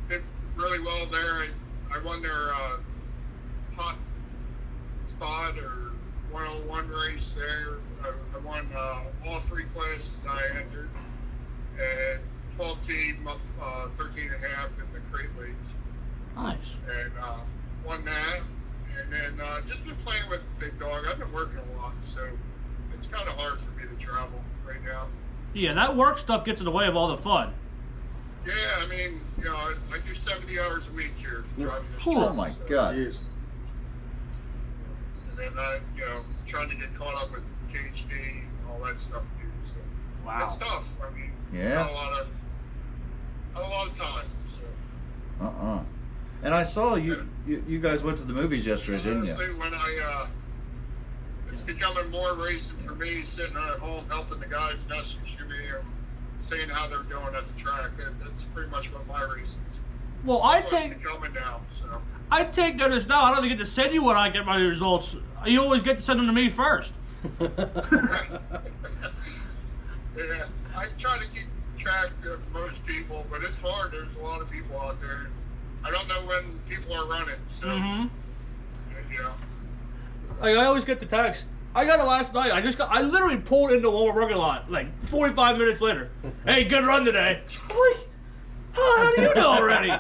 did really well there. I won their hot spot or 101 race there. I won all 3 classes I entered, and 12 team, 13 and a half in the crate leagues. Nice. And won that. And then just been playing with Big Dog. I've been working a lot, so it's kind of hard for me to travel right now. Yeah, that work stuff gets in the way of all the fun. Yeah, I mean, I do 70 hours a week here driving this Oh truck, my so- God. Jeez. And then trying to get caught up with KHD and all that stuff too. So Wow. it's tough. I mean, Yeah. not a lot of time. So And I saw you guys went to the movies yesterday, didn't you? honestly, when it's becoming more racing for me, sitting at home helping the guys message me and saying how they're doing at the track. That's pretty much what my race is. Well, It's becoming now. So. I take notice now. I don't even get to send you when I get my results. You always get to send them to me first. Yeah, I try to keep track of most people, but it's hard. There's a lot of people out there. I don't know when people are running, so Mm-hmm. yeah. Like, I always get the text. I got it last night. I literally pulled into Walmart parking lot like 45 minutes later. Hey, good run today. I'm like, how do you know already?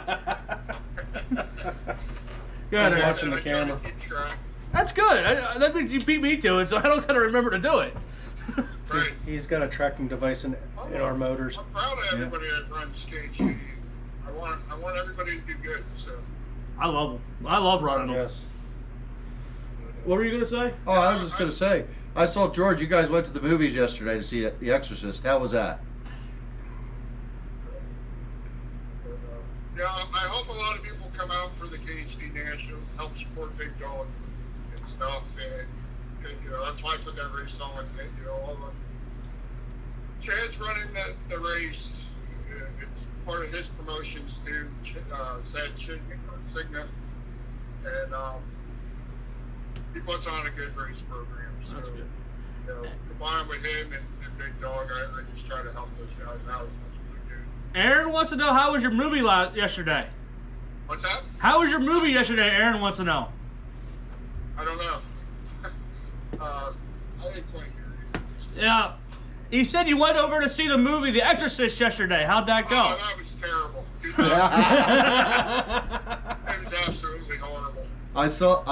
Good. Just watching the I try to camera. keep track. That's good. That means you beat me to it, so I don't gotta remember to do it. Right. He's got a tracking device in our motors. I'm proud of everybody that runs KG. I want everybody to do good. So I love them. I love running them. Yes. What were you gonna say? Oh, I was just gonna say, I saw George. You guys went to the movies yesterday to see The Exorcist. How was that? yeah, I hope a lot of people come out for the KHD Nationals, help support Big Dog and stuff, and that's why I put that race on. And, all the Chad's running the race. It's part of his promotions too. Sad Signa, and he puts on a good race program. So, That's good. combined with him and Big Dog, I just try to help those guys out as much as I can. Aaron wants to know, how was your movie yesterday? What's that? How was your movie yesterday? Aaron wants to know. I don't know. I didn't quite hear you. Yeah. He said you went over to see the movie The Exorcist yesterday. How'd that go? Oh, that was terrible. It was absolutely horrible. I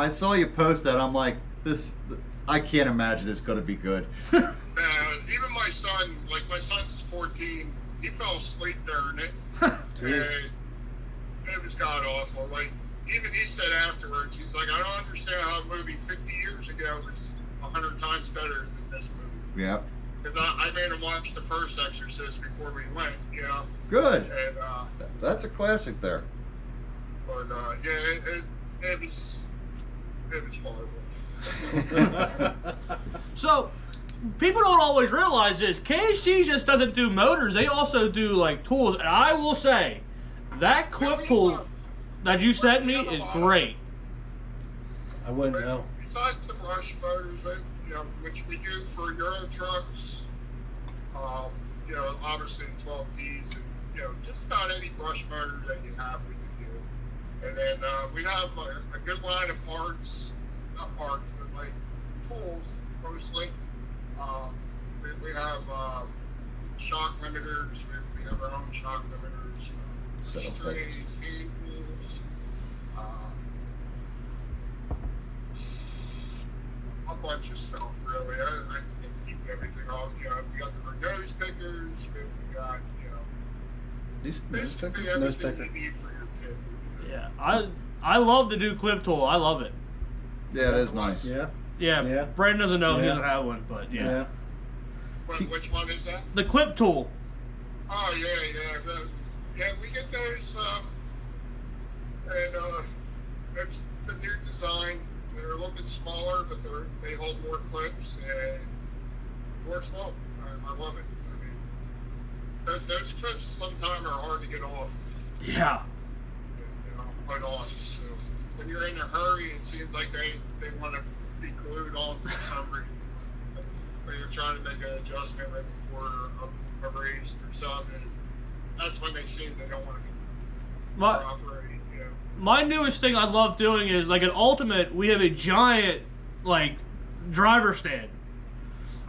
saw you post that. I'm like, I can't imagine it's gonna be good. Even my son, my son's 14, he fell asleep during it. Jeez. And it was god awful. Even he said afterwards, he's like, I don't understand how a movie 50 years ago was 100 times better than this movie. Yep. Because I made him watch the first Exorcist before we went, Good. And, That's a classic there. but, yeah, it was horrible. So, people don't always realize this. KHC just doesn't do motors. They also do, tools. And I will say, that clip tool that you sent me is great. I wouldn't know. Besides the brush motors, which we do for Euro trucks, obviously 12 Ts just about any brush motor that you have, we can do. And then we have a good line of parts, not parts, but like tools mostly. We have shock limiters. We have our own shock limiters. Strays, hand tools. A bunch of stuff, really. I can't keep everything all. We got the nose pickers. We got, These basically nose everything picker. you need for your pit. Yeah, I love the new clip tool. I love it. Yeah, it is nice. Yeah. Yeah, Yeah. Brandon doesn't know he Yeah. doesn't have one, but yeah. Which one is that? The clip tool. Oh, yeah. We get those, and it's the new design. They're a little bit smaller, but they hold more clips, and it works well. I love it. I mean, those clips sometimes are hard to get off. Yeah. Put on. So when you're in a hurry, it seems like they want to be glued on for some reason. When you're trying to make an adjustment right before a race or something, that's when they seem they don't want to cooperate. My newest thing I love doing is, like, in Ultimate, we have a giant, like, driver stand.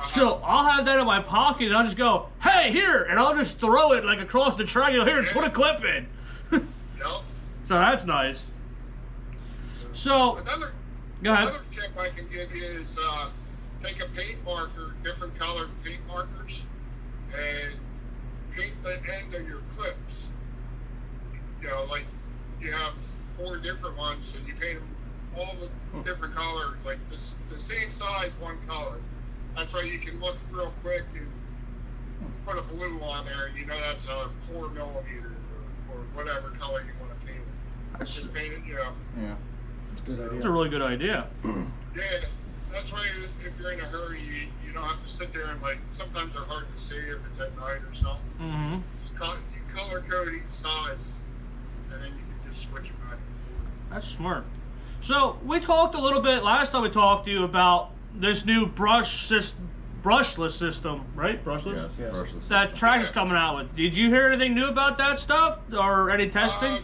So I'll have that in my pocket, and I'll just go, hey, here, and I'll just throw it, like, across the track, and go, here, put a clip in. Yep. So that's nice. So, go ahead. Another tip I can give you is take a paint marker, different colored paint markers, and paint the end of your clips. Like you have 4 different ones, and you paint them all the different colors, like the same size, one color. That's why you can look real quick and put a blue on there. That's a 4 millimeter or whatever color you want to paint it. Just paint it, Yeah. It's a good idea. That's a really good idea. Yeah, that's why if you're in a hurry, you don't have to sit there and, like, sometimes they're hard to see if it's at night or something. Mm-hmm. Just you color code each size, and then you can just switch it back and forth. That's smart. So, we talked a little bit last time we talked to you about this new brushless system, right? Brushless? Yes. Brushless That system. Track is coming out with. Did you hear anything new about that stuff? Or any testing?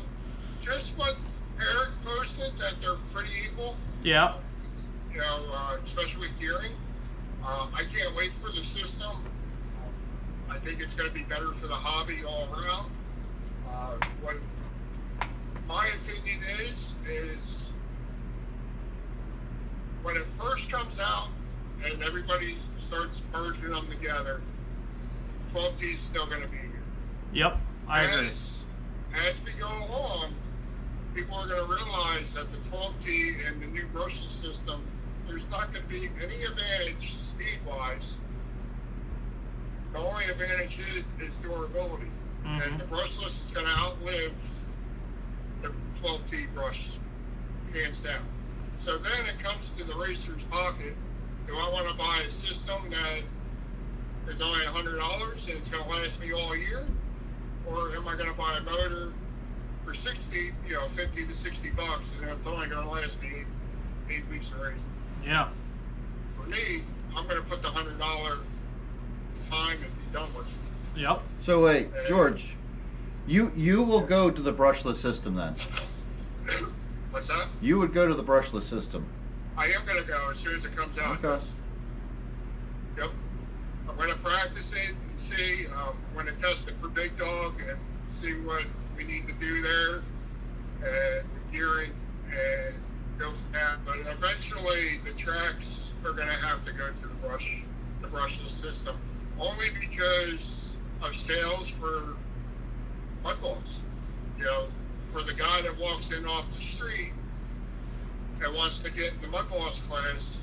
Just what Eric posted, that they're pretty equal, Yeah. especially with gearing. I can't wait for the system. I think it's going to be better for the hobby all around. What my opinion is when it first comes out and everybody starts merging them together, 12T is still going to be here. Yep, I agree. As we go along, people are going to realize that the 12T and the new brushless system, there's not going to be any advantage speed-wise. The only advantage is durability. Mm-hmm. And the brushless is going to outlive the 12T brush, hands down. So then it comes to the racer's pocket. Do I want to buy a system that is only $100 and it's going to last me all year? Or am I going to buy a motor for 50 to $60, and it's only going to last me 8 weeks of racing? Yeah. For me, I'm going to put the $100 time and be done with it. Yep. So wait, George, you will go to the brushless system then? What's that? You would go to the brushless system. I am going to go as soon as it comes out. Okay. Yep. I'm going to practice it and see. I'm going to test it for Big Dog and see what we need to do there and gearing and go from that. But eventually the tracks are going to have to go to the brushless system, only because of sales for mudballs. For the guy that walks in off the street that wants to get in the mudballs class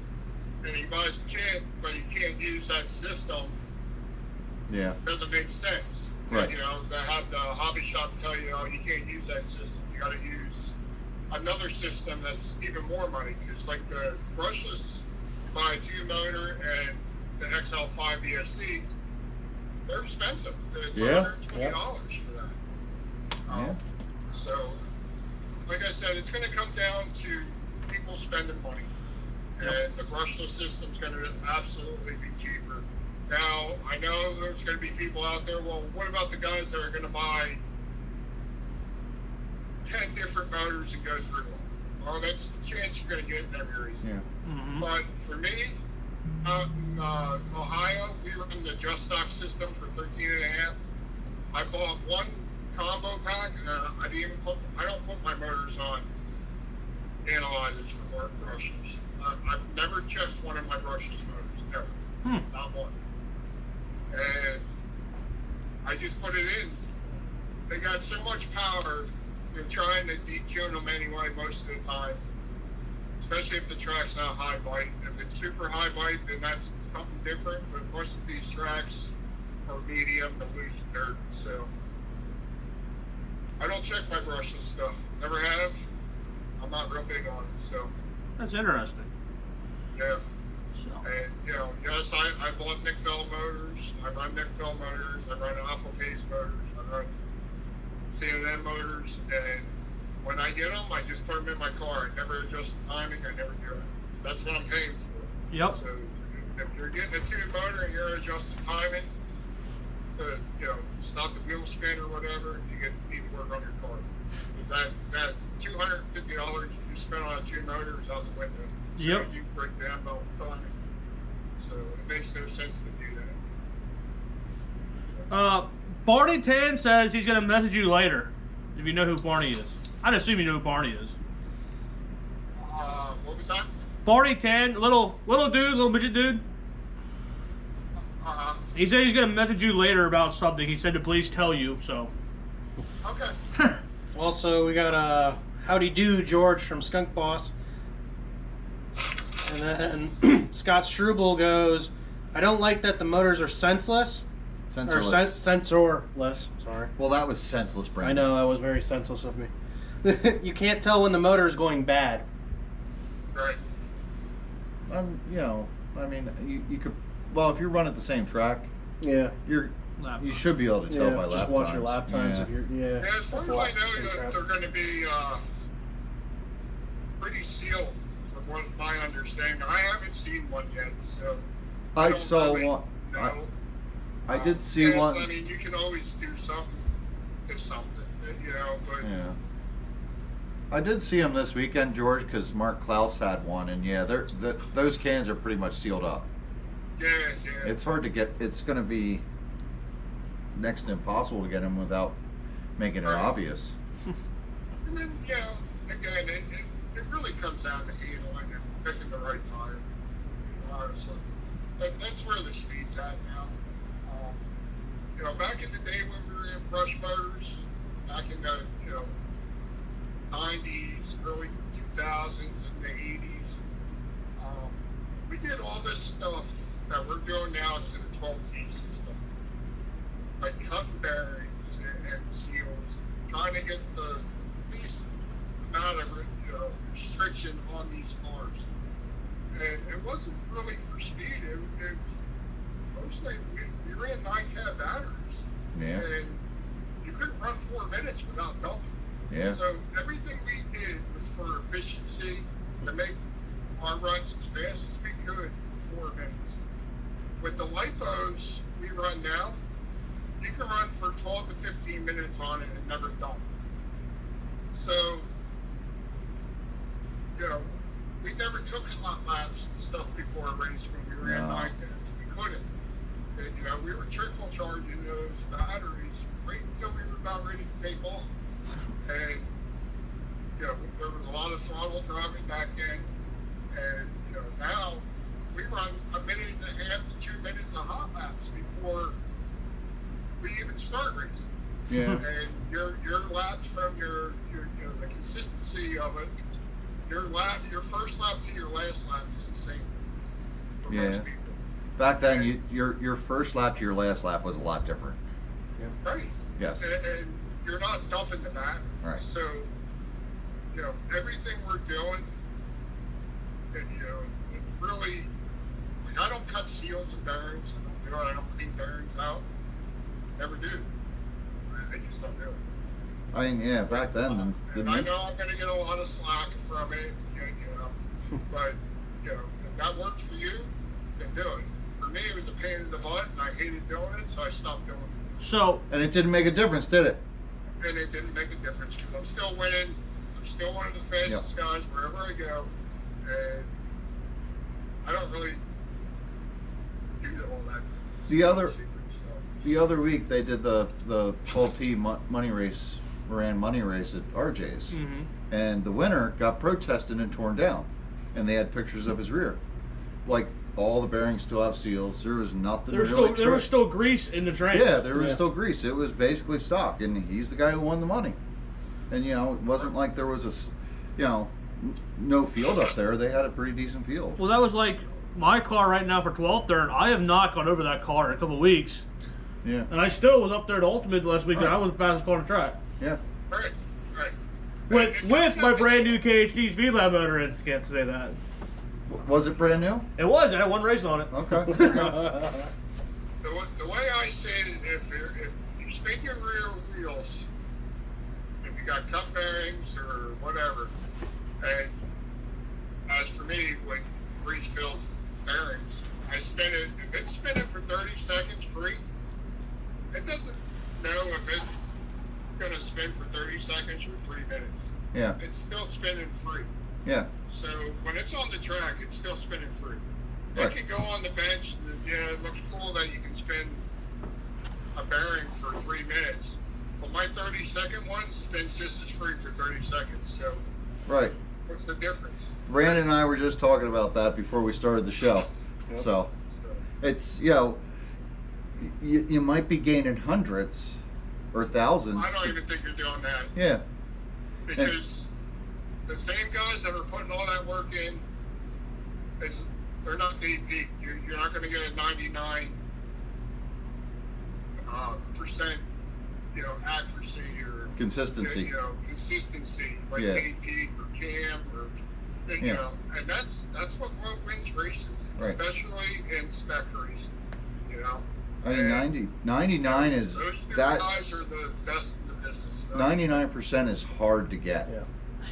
and he buys a kit, but he can't use that system. Yeah. Doesn't make sense. Right. They have the hobby shop tell you, you can't use that system. You got to use another system that's even more money. Because like the brushless, you buy a 2 motor and the XL5 ESC, they're expensive. It's Yeah. $120 for that. Yeah. So, like I said, it's going to come down to people spending money. And the brushless system's going to absolutely be cheaper Now, I know there's going to be people out there, well, what about the guys that are going to buy 10 different motors and go through them? Well, that's the chance you're going to get in every race. Yeah. Mm-hmm. But for me, out in Ohio, we run the Just Stock system for 13 and a half. I bought one combo pack, and I don't put my motors on analyzers for brushes. I've never checked one of my brushless motors, never, not one. And I just put it in. They got so much power, you're trying to detune them anyway most of the time, especially if the track's not high bite. If it's super high bite, then that's something different, but most of these tracks are medium to loose dirt, so I don't check my brushless stuff. Never have. I'm not real big on it, so. That's interesting. Yeah. So. And, yes, I bought Nick Bell motors. I run Nick Bell motors. I run Alpha Pace motors. I run CNN motors. And when I get them, I just put them in my car. I never adjust the timing. I never do it. That's what I'm paying for. Yep. So if you're getting a tube motor and you're adjusting timing to, stop the wheel spin or whatever, you need to work on your car. Because that $250 you spent on a tube motor is out the window. So Yep. you break down the timing. So it makes no sense to do that. Barney Tan says he's going to message you later if you know who Barney is. I'd assume you know who Barney is. What was that? Barney Tan, little dude, little midget dude. He said he's going to message you later about something. He said to please tell you, so. Okay. Also, we got Howdy Do George from Skunk Boss. And then Scott Struble goes, I don't like that the motors are senseless. Or sensorless, sorry. Well, that was senseless, I Brandon. know, that was very senseless of me. You can't tell when the motor is going bad. Right. You could. Well, if you're running the same track, Yeah. you should be able to tell by lap just times. watch your lap times Yeah. if you're, Yeah, as far as I know, they're going to be pretty sealed, from what my understanding. I haven't seen one yet, so I don't saw really one. know. I did see yes, one. I mean, you can always do something to something, but Yeah. I did see him this weekend, George, because Mark Klaus had one, and yeah, those cans are pretty much sealed up. yeah. It's hard to get. It's going to be next to impossible to get them without making it Right. obvious. And then, again, it really comes down to handling and picking the right tire, honestly. That's where the speed's at now. Back in the day when we were in brush motors, back in the, 90s, early 2000s, and the 80s, we did all this stuff that we're doing now to the 12T system. Like cutting bearings and seals, trying to get the least amount of restriction on these cars. And it wasn't really for speed. It mostly we ran 9 cab batteries. Yeah. And you couldn't run 4 minutes without dumping. Yeah. So everything we did was for efficiency, to make our runs as fast as we could in 4 minutes. With the lipos we run now, you can run for 12 to 15 minutes on it and never dump. So, we never took hot laps and stuff before a race when we ran 9 cabs. We couldn't. And, we were trickle charging those batteries right until we were about ready to take off. And, there was a lot of throttle driving back in. And, now we run 1.5 minutes to 2 minutes of hot laps before we even start racing. Yeah. And your laps from your the consistency of it, your first lap to your last lap is the same for most people. Back then, your first lap to your last lap was a lot different. Right. Yes. And you're not dumping the back. Right. So, everything we're doing, and, it's really, like, I don't cut seals and bearings. I don't clean bearings out. Never do. I just don't do it. I mean, yeah, back then. And I know I'm going to get a lot of slack from it, but, if that works for you, then do it. for me, it was a pain in the butt, and I hated doing it, so I stopped doing it. So, And it didn't make a difference, did it? And it didn't make a difference because I'm still winning. I'm still one of the fastest guys wherever I go, and I don't really do all that. The other week they did the 12T money race, ran money race at RJ's, and the winner got protested and torn down, and they had pictures of his rear, like all the bearings still have seals. There was nothing. there was still grease in the train. Yeah, there was still grease. It was basically stock, and he's the guy who won the money. And it wasn't like there was no field up there. They had a pretty decent field. Well, that was like my car right now for 12th there, and I have not gone over that car in a couple of weeks. Yeah. And I still was up there at Ultimate last week, and I was the fastest car on the track. Yeah. Right. With my brand new KHT Speed Lab motor in. Can't say that. Was it brand new? It was. I had one race on it. Okay. The way I say it, if you spin your rear wheels, if you got cup bearings or whatever, and as for me, with grease-filled bearings, I spin it. If it's spinning for 30 seconds free, it doesn't know if it's going to spin for 30 seconds or 3 minutes. Yeah. It's still spinning free. Yeah. So when it's on the track, it's still spinning free. Right. It can go on the bench. Yeah, it looks cool that you can spin a bearing for 3 minutes. But my 30-second one spins just as free for 30 seconds. So Right. what's the difference? Brandon and I were just talking about that before we started the show. Yep. So it's you might be gaining hundreds or thousands. I don't even think you're doing that. Yeah. Because the same guys that are putting all that work in, they're not DP. You're not going to get a 99 percent, accuracy or Consistency. Consistency like Yeah. DP or Cam or and that's what wins races, Right. especially in spec racing. I mean, 99 is Those two that's guys are the best in the business. 99% is hard to get.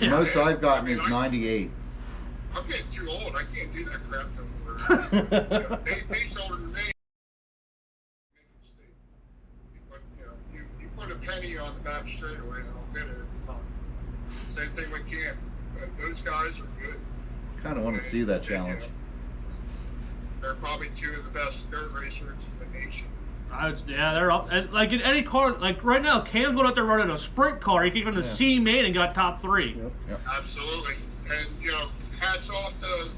Yeah. Most Yeah. I've gotten I mean, is 98. I'm getting too old. I can't do that crap no more. Dave's older than me. You put a penny on the back straightaway and I'll hit it every time. Same thing with Cam. Those guys are good. Kind of want to see that challenge. They're probably two of the best dirt racers in the nation. They're up. And like in any car, like right now, Cam's going out there running a sprint car. He came from the C main and got top 3. Yep. Absolutely. And, hats off to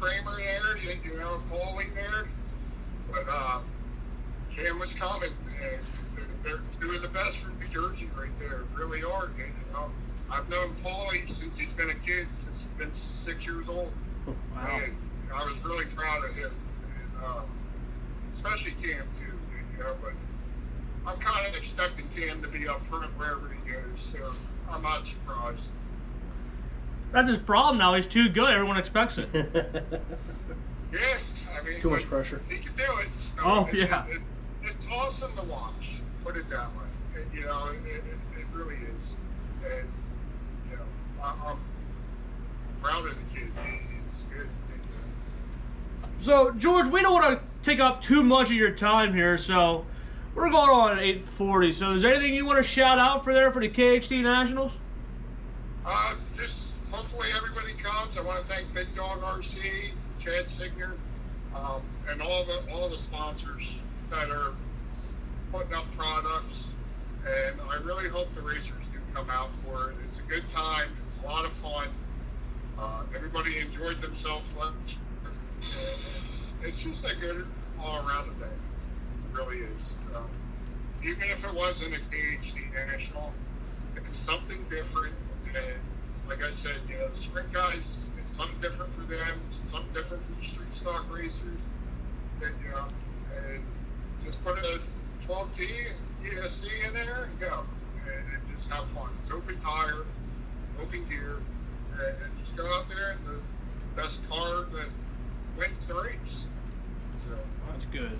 Kramer there, Paulie there. But Cam was coming. And they're two of the best from New Jersey right there. Really are. And, I've known Paulie since he's been a kid, since he's been 6 years old. Wow. And I was really proud of him. And, especially Cam, too. But I'm kind of expecting Cam to be up front wherever he goes, so I'm not surprised. That's his problem now. He's too good. Everyone expects it. Yeah, I mean, Too much pressure. He can do it. So Oh, it, yeah. It's awesome to watch. Put it that way. And, it really is. And I'm proud of the kid. He's good. So, George, we don't want to take up too much of your time here, so we're going on at 8:40. So, is there anything you want to shout out for the KHT Nationals? Just hopefully everybody comes. I want to thank Big Dog RC, Chad Signer, and all the sponsors that are putting up products. And I really hope the racers do come out for it. It's a good time. It's a lot of fun. Everybody enjoyed themselves last year. It's just a good all-around event. It really is. Even if it wasn't a KHT National, it's something different. And like I said, the sprint guys, it's something different for them. It's something different for the street stock racers. And just put a 12T and ESC in there and go. And just have fun. It's open tire, open gear, and just go out there and the best car that wins the race. So. That's good.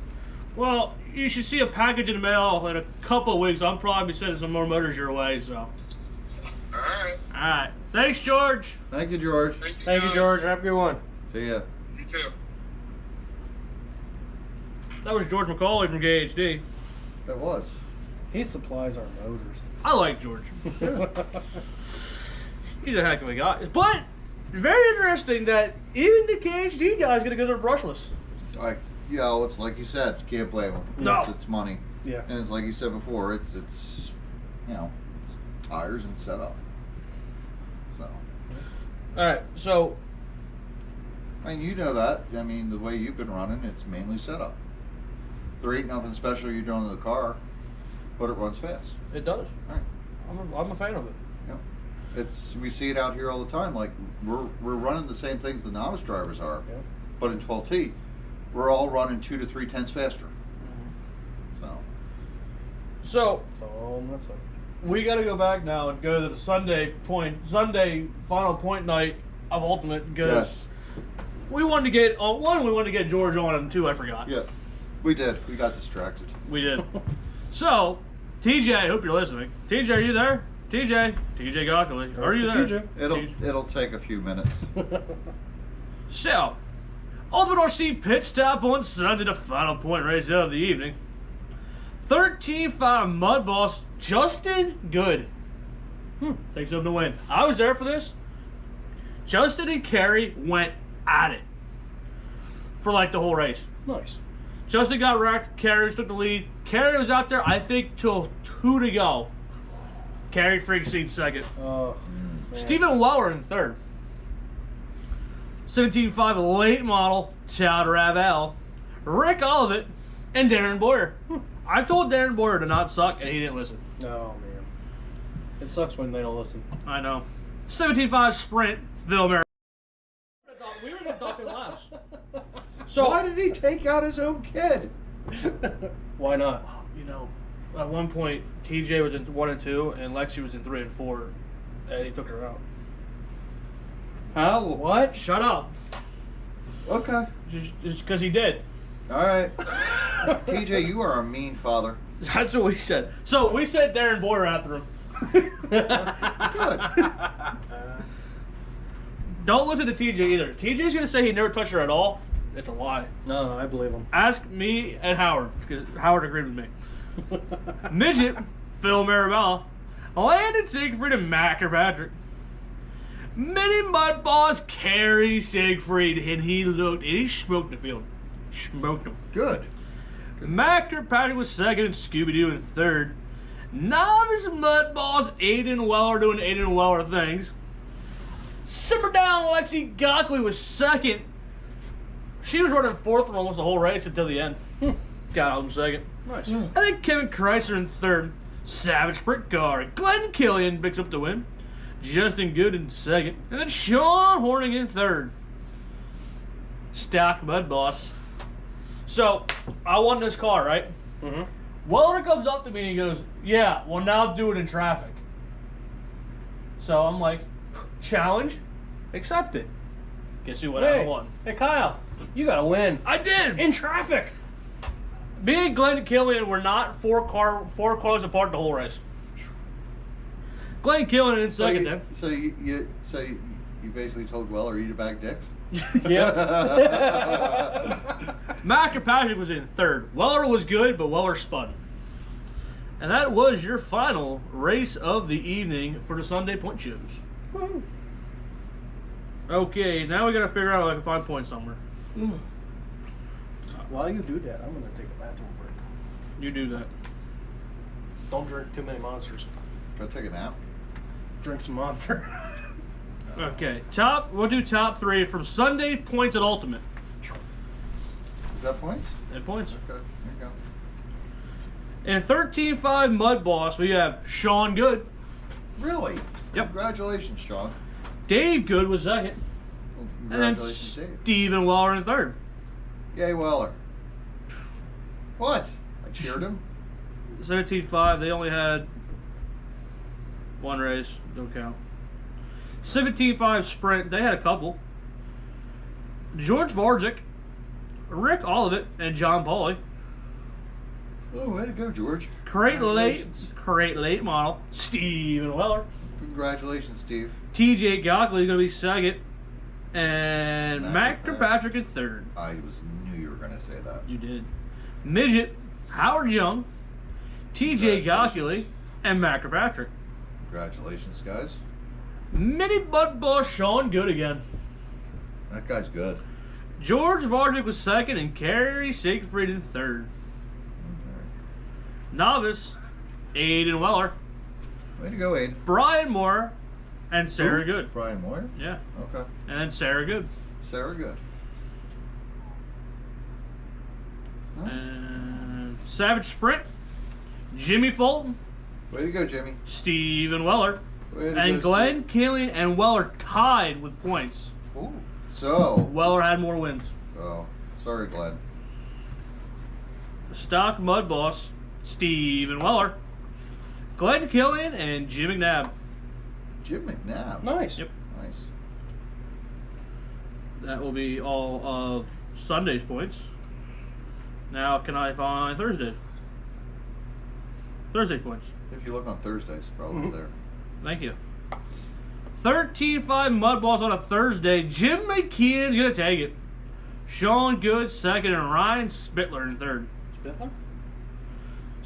Well, you should see a package in the mail in a couple of weeks. I'll probably be sending some more motors your way, so. All right. All right. Thanks, George. Thank you, George. Thank you, guys. George. Have a good one. See ya. You too. That was George McCauley from KHD. That was. He supplies our motors. I like George. He's a heck of a guy. But very interesting that even the KHD guy's gonna go there brushless. Yeah, it's like you said, you can't blame them. No. It's money. Yeah. And it's like you said before, it's it's tires and setup. So. All right, so I mean, you know that. I mean, the way you've been running, it's mainly setup. There ain't nothing special you're doing to the car, but it runs fast. it does. Right. I'm a fan of it. We see it out here all the time. Like we're running the same things the novice drivers are, but in 12T, we're all running 2 to 3 tenths faster. So It's all on that side. we got to go back now and go to the Sunday final point night of Ultimate because Yes. we wanted to get we wanted to get George on, and two, I forgot. Yeah, we did. We got distracted. We did. So, TJ, I hope you're listening. TJ, are you there? TJ Gockley, are you there? TJ. It'll take a few minutes. So, Ultimate RC pit stop on Sunday, the final point race of the evening. 13.5 Mud Boss Justin Good takes home the win. I was there for this. Justin and Kerry went at it for like the whole race. Nice. Justin got wrecked. Kerry took the lead. Kerry was out there, I think, till 2 to go. Kerry freak seat second. Oh, Stephen Weller in third. 17.5 late model Todd Ravel, Rick Olivet, and Darren Boyer. I told Darren Boyer to not suck, and he didn't listen. Oh, man. It sucks when they don't listen. I know. 17.5 sprint Phil Merrill. We were in ducking laps. So Why did he take out his own kid? Why not? you know, at one point TJ was in 1 and 2, and Lexi was in 3 and 4, and he took her out. How? What? Shut up. Okay. Just because he did. All right. TJ, you are a mean father. That's what we said. So we said Darren Boyer after him. Good. Don't listen to TJ either. TJ's gonna say he never touched her at all. It's a lie. No, I believe him. Ask me and Howard, because Howard agreed with me. Midget, Phil Marabella, Landon Siegfried, and Mac Kirkpatrick. Mini Mud Boss Kerry Siegfried, and he smoked the field. Smoked him. Good. Mac Kirkpatrick was second, and Scooby-Doo in third. Novice Mud Boss Aiden Weller doing Aiden Weller things. Simmer down, Lexi Gockley was second. She was running fourth for almost the whole race until the end. Got home second. Nice. I think Kevin Chrysler in third. Savage Sprint Car. Glenn Killian picks up the win. Justin Good in second. And then Sean Horning in third. Stacked Mud Boss. So, I won this car, right? Mm-hmm. Weller comes up to me and he goes, yeah, well now do it in traffic. So I'm like, challenge accepted. Guess who went out and won? Hey, Kyle, you gotta win. I did! In traffic. Me and Glenn Killian were not four cars apart the whole race. Glenn Killian in second then. So you basically told Weller eat a bag dicks? Yep. Mac Kirkpatrick was in third. Weller was good, but Weller spun. And that was your final race of the evening for the Sunday point shows. Woo. Okay, now we gotta figure out if I can find points somewhere. While you do that, I'm gonna take a bathroom break. You do that. Don't drink too many monsters. Go take a nap. Drink some Monster. Okay, we'll do top 3 from Sunday points at Ultimate. Is that points? And points. Okay, there you go. In 13.5 Mud Boss, we have Sean Good. Really? Yep. Congratulations, Sean. Dave Good was second. Well, And then congratulations, Dave. Steven Weller in third. Yay, Weller. What? I cheered him. 17.5, they only had one race, don't count. 17.5 sprint, they had a couple. George Vargic, Rick Olivet, and John Pauly. Oh, way to go, George. Crate Congratulations. late model, Steven Weller. Congratulations, Steve. TJ Gockley is going to be second. And Mac Mac Kirkpatrick in third. I knew you were going to say that. You did. Midget, Howard Young, TJ Goshely, and Matt Kirkpatrick. Congratulations, guys. Mini Bud Boss Sean Good again. That guy's good. George Vargic was second and Kerry Siegfried in third. Novice, Aiden Weller, Way to go, Aiden. Brian Moore, and Sarah Who? Good. Brian Moyer? Yeah. Okay. And then Sarah Good. Sarah Good. Huh? And Savage Sprint, Jimmy Fulton, Way to go, Jimmy. Steven Weller, Way to and go, Glenn Killian and Weller tied with points. Steve. Ooh. So. Weller had more wins. Oh, sorry, Glenn. Stock Mud Boss, Steven Weller, Glenn Killian, and Jim McNabb. Jim McNabb. Nice. Yep. Nice. That will be all of Sunday's points. Now, can I find Thursday? Thursday points. If you look on Thursdays, probably there. Thank you. 13-5 Mud Balls on a Thursday. Jim McKeon's going to take it. Sean Good second and Ryan Spittler in third. Spittler?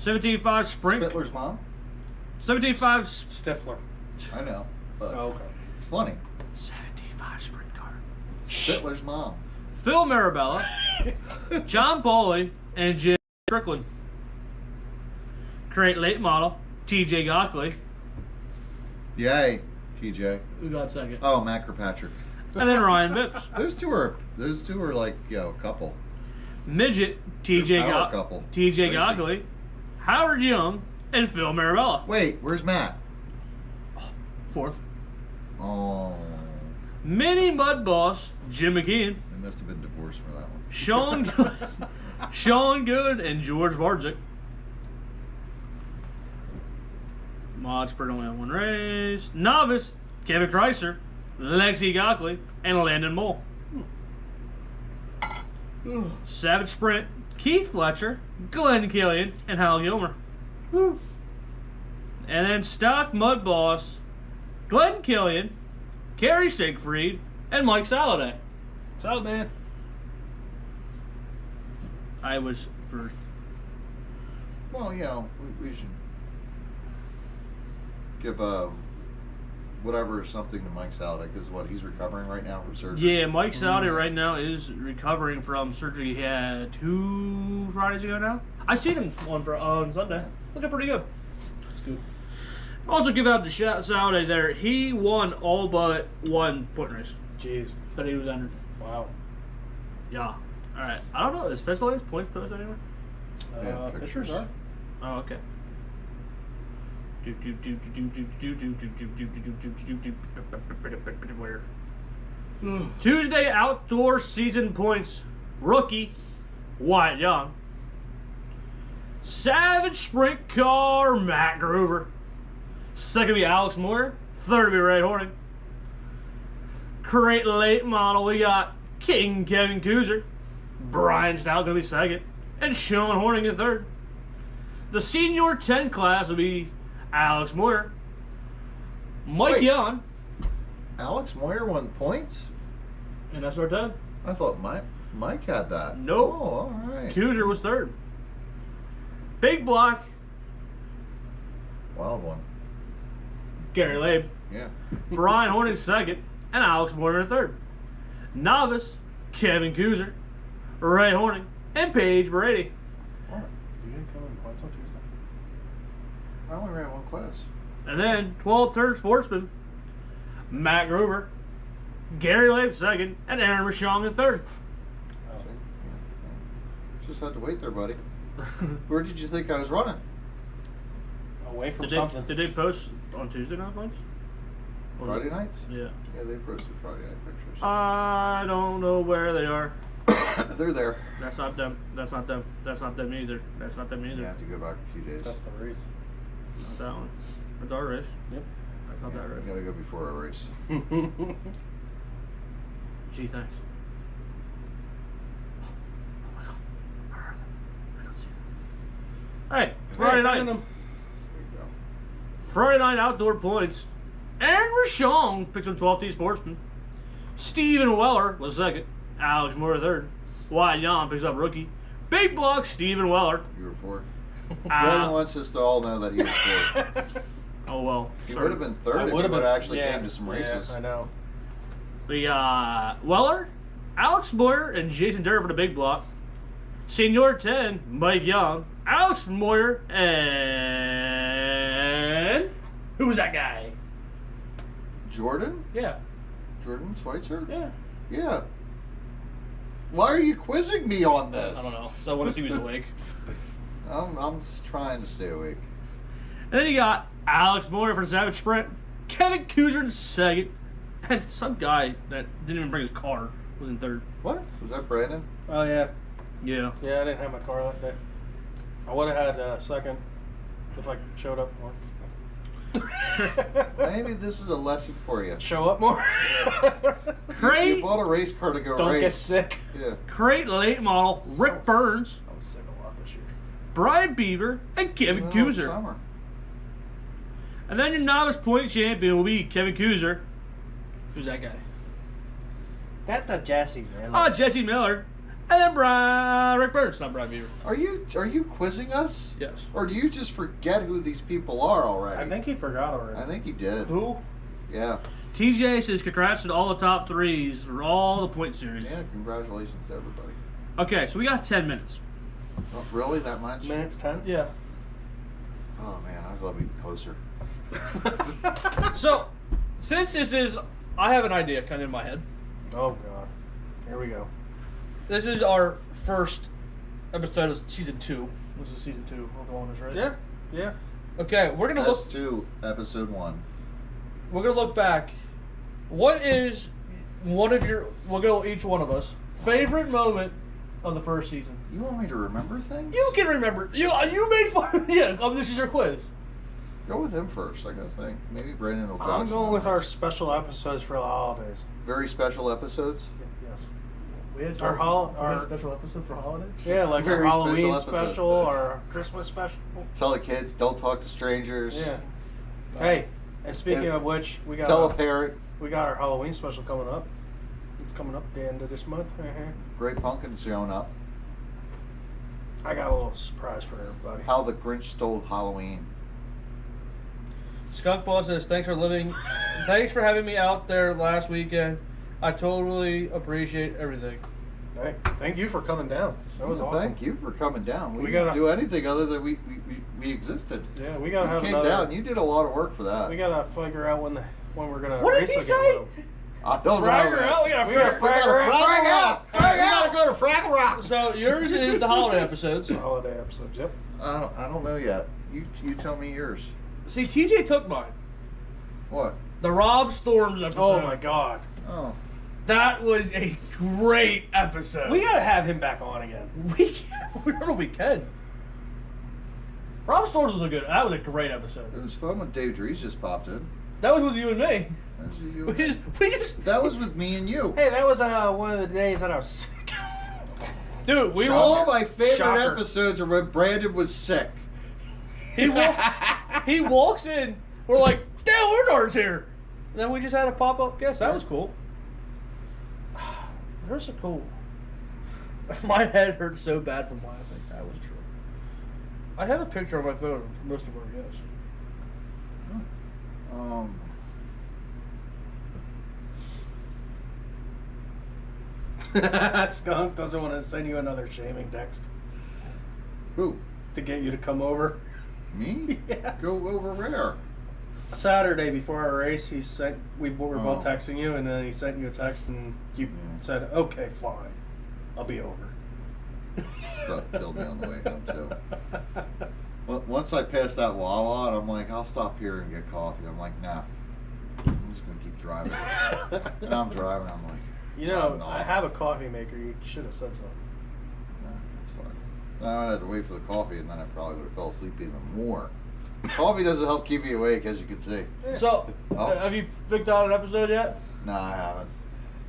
17-5 Sprint. Spittler's mom? 17-5 Stifler. I know, but Oh, okay. it's funny. 17-5 Sprint car. Spittler's mom. Phil Marabella, John Pauly, and Jim Strickland. Create late model, TJ Gockley. Yay, TJ. Who got second? Oh, Matt Kirkpatrick. And then Ryan Vips. Those two are like, a couple. Midget, TJ Power couple. TJ Crazy. Gockley, Howard Young, and Phil Marabella. Wait, where's Matt? Fourth. Oh, Mini Mud Boss, Jim McKeon, they must have been divorced for that one. Sean Good, Sean Good, and George Vargic. Mods per only on one race. Novice, Kevin Kreiser, Lexi Gockley, and Landon Mole. Savage Sprint, Keith Fletcher, Glenn Killian, and Hal Gilmer. And then Stock Mud Boss, Glenn Killian, Kerry Siegfried, and Mike Saladay. Salad man. I was first. Well, we should give whatever something to Mike Saladay, because he's recovering right now from surgery. Yeah, Mike Saladay right now is recovering from surgery he had 2 Fridays ago now. I seen him on Sunday. Looking pretty good. That's good. Also give out to Saladay there. He won all but one point race Jeez. that he was entered. Wow. Yeah. Alright. I don't know. Is Festival's points posted anywhere? Yeah, Pictures pictures. are. Oh, okay. Where? Tuesday outdoor season points. Rookie, Wyatt Young. Savage Sprint Car, Matt Groover. Second be Alex Moore. Third be Ray Horning. Crate late model, we got King Kevin Kuzer. Brian Stout going to be second. And Sean Horning in third. The senior 10 class will be Alex Moyer, Mike Wait. Young, Alex Moyer won points? and that's our 10. I thought Mike had that. Nope. Oh, all right. Kuzer was third. Big block, Wild one. Gary Labe. Yeah. Brian Horning second, and Alex Moyer in third. Novice, Kevin Kuzer, Ray Horning, and Paige Brady. What? You didn't come in points on Tuesday. I only ran one class. And then 12 third sportsman, Matt Groover, Gary Labe second, and Aaron Rashong in third. See? Yeah. Just had to wait there, buddy. Where did you think I was running? Away from Did something. they post on Tuesday night points? Or was Friday it- nights? Yeah. Yeah, they posted Friday night pictures. I don't know where they are. They're there. That's not them. That's not them. That's not them either. That's not them You either. have to go back a few days. That's the race. Not that one. That's our race. Yep. That's not Yeah, that we race. gotta go before our race. Gee, thanks. Oh my god. Where are they? I don't see them. Hey, Friday night. There you go. Friday night outdoor points. Aaron Rashong picks up 12T Sportsman. Steven Weller was second. Alex Moore third. Wyatt Young picks up rookie. Big block, Steven Weller. You were 4. Ah. Brandon wants us to all know that he was 4. Oh, well. He sorry. would have been 3rd if he would have actually came to some races. Yeah, I know. We got Weller, Alex Moyer, and Jason Durr for the big block. Senior 10, Mike Young, Alex Moyer, and who was that guy? Jordan? Yeah. Jordan Schweitzer? Yeah. Yeah. Why are you quizzing me on this? I don't know. So I want to see who's awake. I'm just trying to stay awake. And then you got Alex Moyer for the Savage Sprint, Kevin Kuzer in second, and some guy that didn't even bring his car was in third. What? Was that Brandon? Oh, yeah. Yeah. Yeah, I didn't have my car that day. I would have had second if I showed up more. Maybe this is a lesson for you. Show up more? You Crate, bought a race car to go Don't race. get sick. Yeah. Crate late model, Rick Burns, I was sick a lot this year. Brian Beaver, and Kevin Even though it's Kuzer. summer. And then your novice point champion will be Kevin Kuzer. Who's that guy? That's a Jesse, man. Oh, Jesse Miller. And then Rick Burns, not Brian Beaver. Are you quizzing us? Yes. Or do you just forget who these people are already? I think he forgot already. I think he did. Who? Yeah. TJ says congrats to all the top threes for all the point series. Yeah, congratulations to everybody. Okay, so we got 10 minutes. Oh, really? That much? Minutes 10? Yeah. Oh, man, I'd love to be closer. So, since this is, I have an idea kind of in my head. Oh, God. Here we go. This is our first episode of season 2. This is season 2. We're going this right. Yeah. Yeah. Okay, we're gonna look. S2, episode 1. We're gonna look back. What is one of your? We'll go each one of us favorite moment of the first season. You want me to remember things? You can remember. You made fun. Yeah. This is your quiz. Go with him first, I gotta think. Maybe Brandon will jog I'm some going with our numbers. special episodes for the holidays. Very special episodes. Yes. We had Our special episode for holidays. Yeah, like Very our Halloween special episodes. special, our Christmas special. Tell the kids, don't talk to strangers. Yeah. Hey, and speaking of which, we Tell a got parent. our Halloween special coming up. It's coming up at the end of this month. Great Pumpkin's showing up. I got a little surprise for everybody. How the Grinch Stole Halloween. Skunk Ball says thanks for having me out there last weekend. I totally appreciate everything. Hey, thank you for coming down. That was Well, awesome. Thank you for coming down. We We didn't gotta- do anything other than we existed. Yeah, we gotta You have came another. down. You did a lot of work for that. We gotta figure out when we're gonna What did race he again. say? though. I don't Fragger know. out. We gotta We gotta fragger. We gotta Fragger Fraggle out. Rock. We gotta go to Fraggle Rock. So yours is the holiday episodes. Holiday episodes. Yep. I don't know yet. You tell me yours. See, TJ took mine. What? The Rob Storms episode. Oh my God. Oh. That was a great episode. We gotta have him back on again. We can. We don't know if we can. Rob Storms was that was a great episode. It was fun when Dave Dries just popped in. That was with you and me. That was you. We just That was with me and you. Hey, that was one of the days that I was sick. dude, we All were. my favorite Shocker. episodes are when Brandon was sick. He walks in. We're like, Dale Earnhardt's here. And then we just had a pop up guest. That was cool. There's a cool. My head hurt so bad from laughing. That was true. I have a picture on my phone of most of our guests. Skunk doesn't want to send you another shaming text Who? to get you to come over. Me? Yes. Go over where? Saturday before our race, we were both Oh. texting you, and then he sent you a text, and you Yeah. said, "Okay, fine, I'll be over." Just about killed me on the way home too. Once I passed that Wawa, and I'm like, I'll stop here and get coffee. I'm like, nah. I'm just gonna keep driving. And I'm driving. I'm like, You know, I'm I off. have a coffee maker. You should have said something. Nah, that's fine. Now I had to wait for the coffee, and then I probably would have fell asleep even more. Coffee doesn't help keep me awake, as you can see. So, Oh. have you picked out an episode yet? No, I haven't.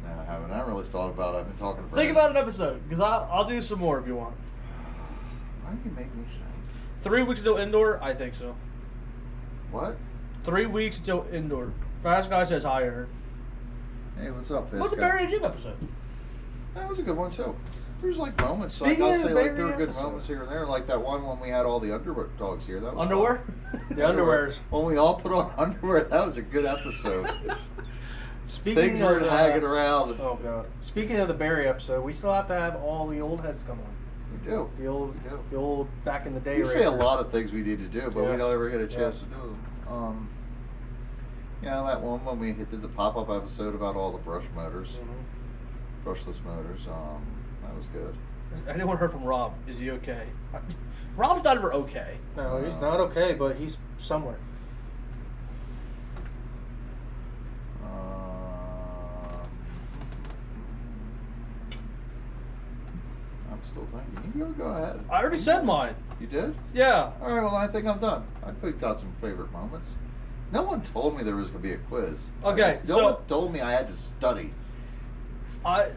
No, I haven't. I haven't really thought about it. I've been talking to Think Brandon. about an episode, because I'll do some more if you want. Why do you make me think? 3 weeks until indoor? I think so. What? 3 weeks until indoor. Fast Guy says hi, Aaron. Hey, what's up, Fizz? What's the Barry and Jim episode? That was a good one, too. There's like moments, like Speaking I'll of say, the like there Barry were good episode. moments here and there, like that one when we had all the underdogs here. That was Underwear? fun. The underwears. When we all put on underwear, that was a good episode. Speaking Things of weren't hanging around. Oh god. Speaking of the Barry episode, we still have to have all the old heads come on. We do. The old back in the day. We say a racers. lot of things we need to do, but we Yes. don't ever get a chance Yes. to do them. Yeah, that one when we did the pop-up episode about all the brushless motors. That was good. Anyone heard from Rob? Is he okay? Rob's not ever okay. No, he's not okay, but he's somewhere. I'm still thinking. You go ahead. I already said mine. You did? Yeah. All right. Well, I think I'm done. I picked out some favorite moments. No one told me there was going to be a quiz. Okay, No one told me I had to study. One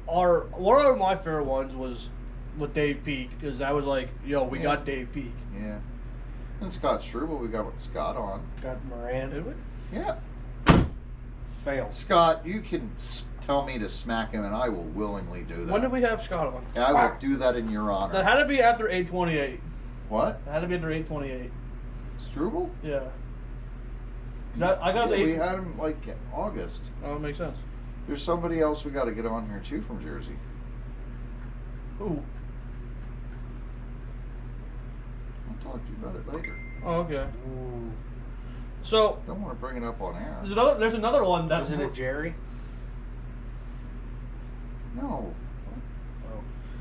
of my favorite ones was with Dave Peak, because I was like, yo, we got Dave Peak. Yeah. And Scott Struble, we got Scott on. Got Moran. Did we? Yeah. Fail. Scott, you can tell me to smack him, and I will willingly do that. When did we have Scott on? And I will do that in your honor. That had to be after 828. What? That had to be after 828. Struble? Yeah. 'Cause I got the we 8. had him like in August. Oh, that makes sense. There's somebody else we got to get on here too from Jersey. Ooh. I'll talk to you about it later. Oh, okay. Ooh. So Don't want to bring it up on air. there's another one that's Is it a Jerry? No. Oh.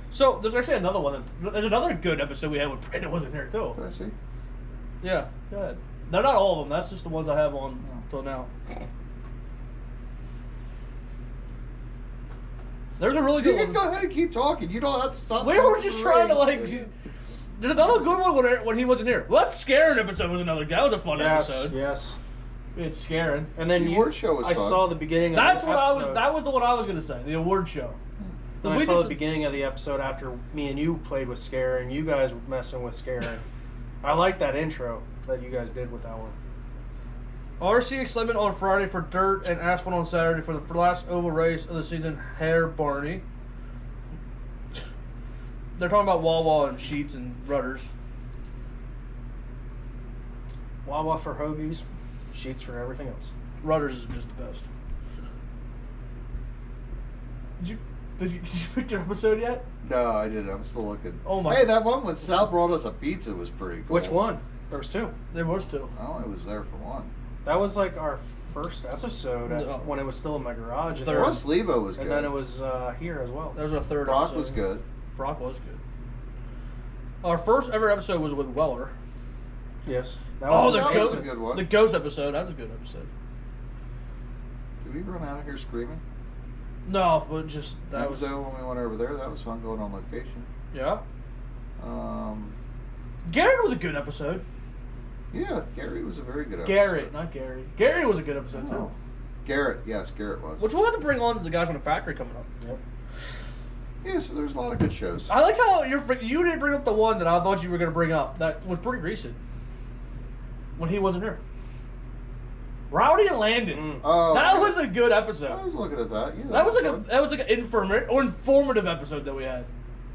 So there's actually another one. There's another good episode we had when Brandon wasn't here too. Can I see? Yeah, go ahead. They're not all of them. That's just the ones I have on till now. There's a really You good can one. go ahead and keep talking. You don't have to stop. We were talking just for trying to ratings. like. There's another good one when he wasn't here. Well, that Scaring episode was another. That was a fun episode. Yes. We had Scaring. And then The you, award show was I fun. saw the beginning of That's the what episode. That was the one I was gonna say. The award show. And I We saw just- the beginning of the episode after me and you played with Scare and you guys were messing with Scare. I like that intro that you guys did with that one. RC excitement on Friday for dirt and asphalt on Saturday for the last oval race of the season. Hare Barney. They're talking about Wawa and sheets and rudders. Wawa for hoagies, sheets for everything else. Rudders is just the best. Did you pick your episode yet? No, I didn't. I'm still looking. Oh my- Hey, that one when Sal brought us a pizza was pretty cool. Which one? There was two. There was two. I only was there for one. That was like our first episode No. when it was still in my garage. Third. Russ Levo was And good. then it was here as well. There was a third Brock episode. was good. Brock was good. Our first ever episode was with Weller. Yes. that was a good one. The ghost episode. That was a good episode. Did we run out of here screaming? No, but just that was Enzo, when we went over there, that was fun going on location. yeah. Um, Garrett was a good episode. yeah, Gary was a very good episode. Garrett, not Gary. Gary was a good episode Oh. too. Garrett, yes, Garrett was. Which we'll have to bring on the guys from the factory coming up. Yep. Yeah, so there's a lot of good shows. I like how you didn't bring up the one that I thought you were going to bring up. That was pretty recent. When he wasn't here. Rowdy and Landon. Oh, That yeah. was a good episode. I was looking at that. Yeah, That was like fun. an informative episode that we had.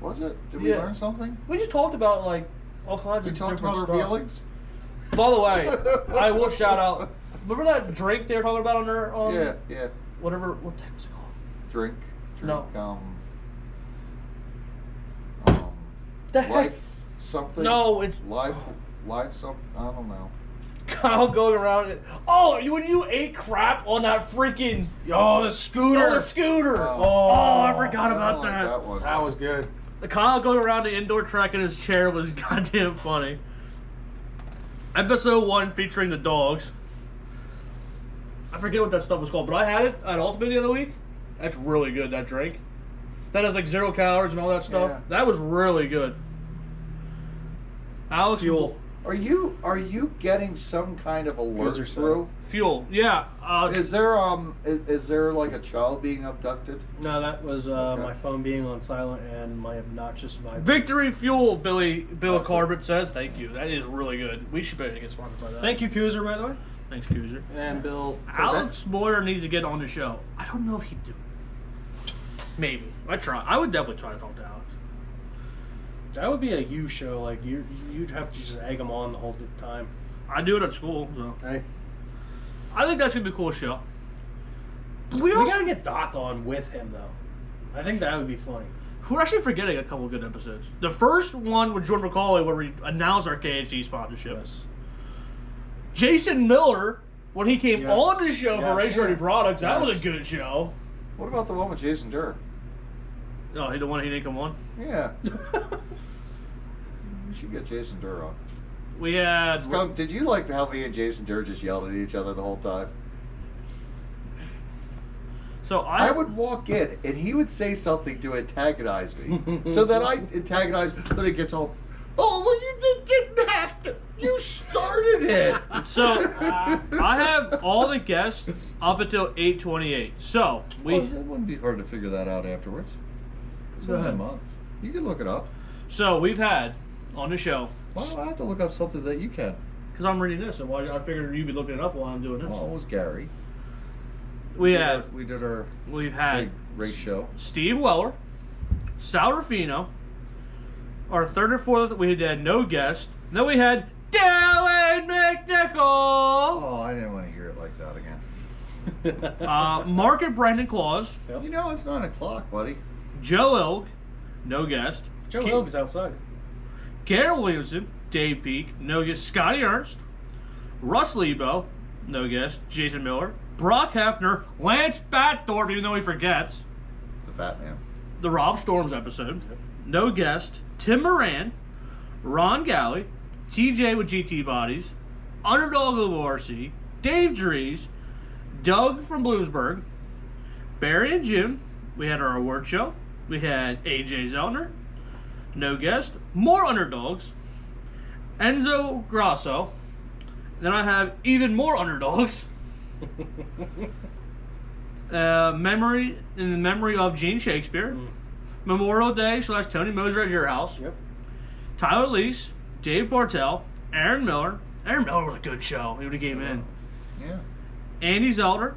Was it? Did we Yeah. learn something? We just talked about like all kinds We of talked different about stuff. our feelings. By the way, I will shout out. Remember that drink they were talking about on their Yeah. whatever what the heck is it called? Drink. No. The heck? Life something. No, it's life something. I don't know. Kyle going around. When you ate crap on that freaking Oh, the scooter. the scooter. Oh. I forgot I about don't like that. that one. That was good. The Kyle going around the indoor track in his chair was goddamn funny. Episode 1 featuring the dogs. I forget what that stuff was called, but I had it at Ultimate the other week. That's really good, that drink. That has like 0 calories and all that stuff. Yeah. That was really good. Alex Fuel. Are you getting some kind of alert Cruiser through? Fuel. Yeah. Is there like a child being abducted? No, that was Okay. my phone being on silent and my obnoxious vibe. Victory Fuel, Bill That's Carbett says. Thank you. That is really good. We should better get sponsored by that. Thank you, Coozer, by the way. Thanks, Coozer. And Bill. Alex Moyer needs to get on the show. I don't know if he'd do it. Maybe. I would definitely try to talk to Alex. That would be a you show. Like you'd have to just egg them on the whole time. I do it at school, so Hey, I think that's gonna be a cool show. we gotta get Doc on with him though. I think that would be funny. We're actually forgetting a couple of good episodes. The first one with George McCauley, where we announced our KHD sponsorship. Yes. Jason Miller, when he came Yes. on the show for Yes. Race Ready Products, that was Yes. a good show. What about the one with Jason Durr? Oh, he the one he didn't come on. Yeah. We should get Jason Durr on. We had Skunk, did you like how me and Jason Durr just yelled at each other the whole time? so I would walk in and he would say something to antagonize me, so that I antagonize. Then it gets all, oh, well, you didn't have to. You started it. So I have all the guests up until 8:28. So we Well, it wouldn't be hard to figure that out afterwards. It's Go only a ahead. month. You can look it up. we've had on the show Why do I have to look up something that you can? because I'm reading this, and why I figured you'd be looking it up while I'm doing this. Well, it was Gary. We have We did our we've had big race show. Steve Weller, Sal Rufino. Our third or fourth, we had no guest. Then we had Dylan McNichol, Oh, I didn't want to hear it like that again. Mark and Brandon Claus, You know, it's 9 o'clock, buddy. Joe Ilg, no guest. Joe Hill is outside. Carol Williamson, Dave Peak, no guest. Scotty Ernst, Russ Lebo, no guest. Jason Miller, Brock Hefner, Lance Batdorf, even though he forgets. The Batman. The Rob Storms episode, no guest. Tim Moran, Ron Galley, TJ with GT Bodies, Underdog of RC, Dave Drees, Doug from Bloomsburg, Barry and Jim. We had our award show. We had AJ Zellner, no guest. More underdogs. Enzo Grasso. Then I have even more underdogs. In the memory of Gene Shakespeare. Memorial Day / Tony Moser at your house. Yep. Tyler Lease, Dave Bartel, Aaron Miller. Aaron Miller was a good show. He would have came in. Yeah. Andy Zelder,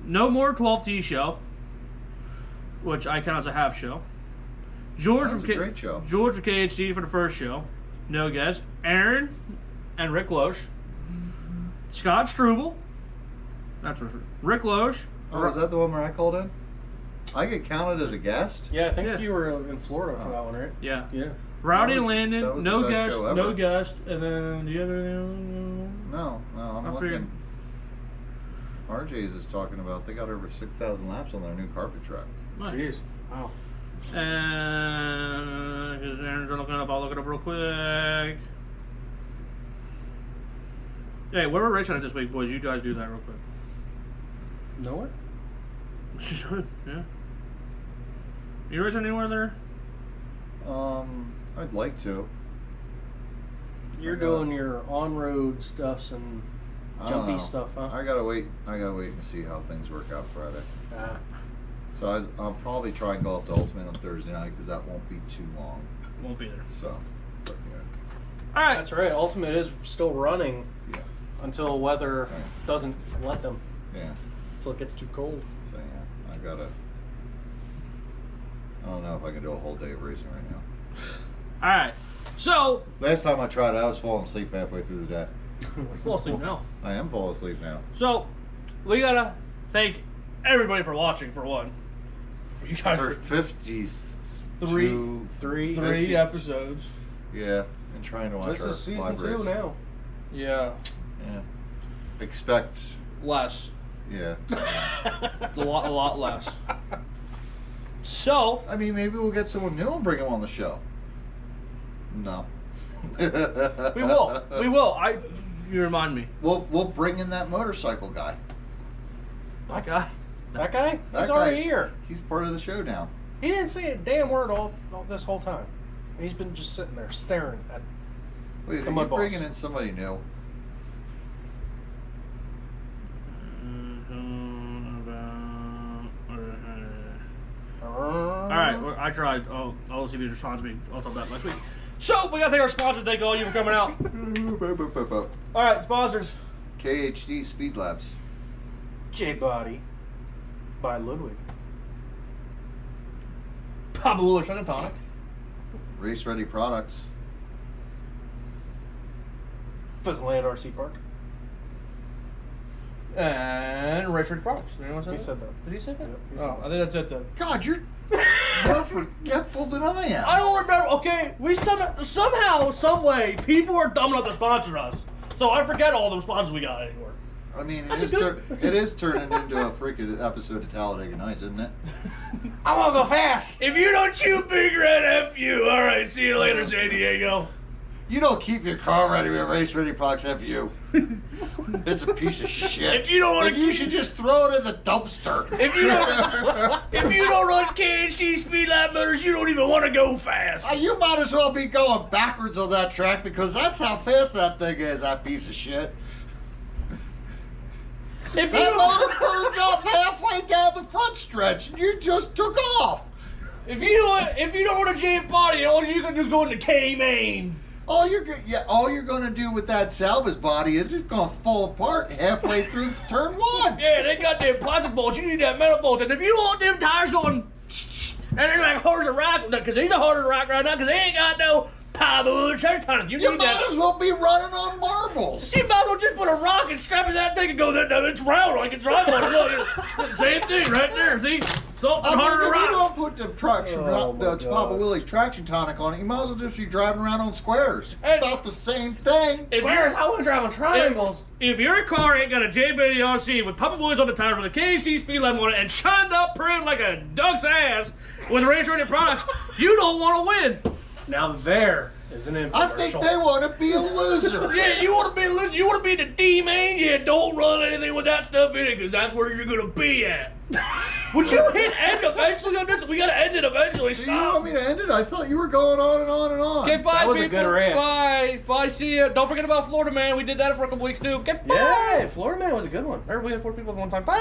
No More 12T show, which I count as a half show. George That was from a great show. George from KHD for the first show, no guest. Aaron and Rick Loesch. Scott Struble. That's what Rick Loesch. Oh, is that the one where I called in? I get counted as a guest? Yeah, I think Yeah. you were in Florida for that one, right? Yeah. Yeah. Rowdy That was- Landon, that was the no best guest, show no ever. guest, and then the other. No, I'm I looking. figured- RJ's is talking about they got over 6,000 laps on their new carpet track. Nice. Jeez. Wow. And because Aaron's looking it up, I'll look it up real quick. Hey, where we're racing at this week, boys? You guys do that real quick. Nowhere? Yeah. You racing anywhere there? I'd like to. You're I gotta- doing your on-road stuffs and I don't jumpy know. stuff, huh? I gotta wait and see how things work out Friday. Ah, So I'll probably try and go up to Ultimate on Thursday night because that won't be too long. Won't be there. So, but All right. that's right. Ultimate is still running yeah, until weather Right. doesn't let them. yeah. Until it gets too cold. So yeah, I don't know if I can do a whole day of racing right now. All right. So, Last time I tried, I was falling asleep halfway through the day. fall asleep now. I am falling asleep now. So, we gotta thank everybody for watching. For one, you guys For are 53 three episodes. Yeah, and trying to watch This our is season live 2 race. now. Yeah. Yeah. Expect. Less. Yeah. A lot less. So, I mean, maybe we'll get someone new and bring them on the show. No. we will. We will. You remind me. We'll bring in that motorcycle guy. That guy. That guy? That He's already guy's- here. He's part of the show now. He didn't say a damn word all this whole time. He's been just sitting there staring at. Wait, The are you mud balls. bringing in somebody new? All right, well, I tried. I'll see if he responds to me. I'll talk about it next week. So we gotta thank our sponsors. Thank all you for coming out. All right, sponsors. KHD Speed Labs. J Body by Ludwig. Pablo Shut and Tonic. Race Ready Products. Land RC Park. And Race Ready Products. Did anyone say He that? said that. Did he say that? Yep, he said I think that's it then. God, you're more forgetful than I am. I don't remember. Okay, we somehow, some way, people are dumb enough to sponsor us. So I forget all the sponsors we got anymore. I mean, That's it is turning into a freaking episode of Talladega Nights, isn't it? I want to go fast. If you don't shoot Big Red, F you. All right, see you later, San Diego. You don't keep your car ready with Race Ready Products, F you. It's a piece of shit. If you don't want to, you should just throw it in the dumpster. If you don't run KHD speed lap motors, you don't even want to go fast. You might as well be going backwards on that track because that's how fast that thing is, that piece of shit. If That you motor burned up halfway down the front stretch and you just took off. if you don't want a jammed body, all you can do is go into K-Main. All you're gonna do with that salvage body is it's gonna fall apart halfway through turn one. Yeah, they got them plastic bolts. You need that metal bolts. And if you want them tires going, and they're like hard as a rock, because he's a hard as a rock right now, because they ain't got no power tires. You You need might that. as well be running on marbles. You might as well just put a rock and strap it to that thing and go, no, it's round. I can drive on it. Look, it's the same thing right there. See? Something harder to If you rock. don't put the my Papa God. Willie's traction tonic on it, you might as well just be driving around on squares. And- About the same thing. If Where's you're- I want to drive on triangles. If your car ain't got a J-Bitty RC with Papa Boys on the tires with a KHD speed limit on it and shined up print like a duck's ass with Race Ready Products, you don't want to win. Now there is an infomercial. I think they want to be a loser. Yeah, you want to be the D-main? Yeah, don't run anything with that stuff in it because that's where you're going to be at. Would you hit end eventually on this? We got to end it eventually. Do you want me to end it? I thought you were going on and on and on. Okay, bye, That was a people. good rant. Bye. Bye, see ya. Don't forget about Florida Man. We did that for a couple weeks, too. Okay, bye. Yeah, Florida Man was a good one. Remember, we had 4 people at one time. Bye.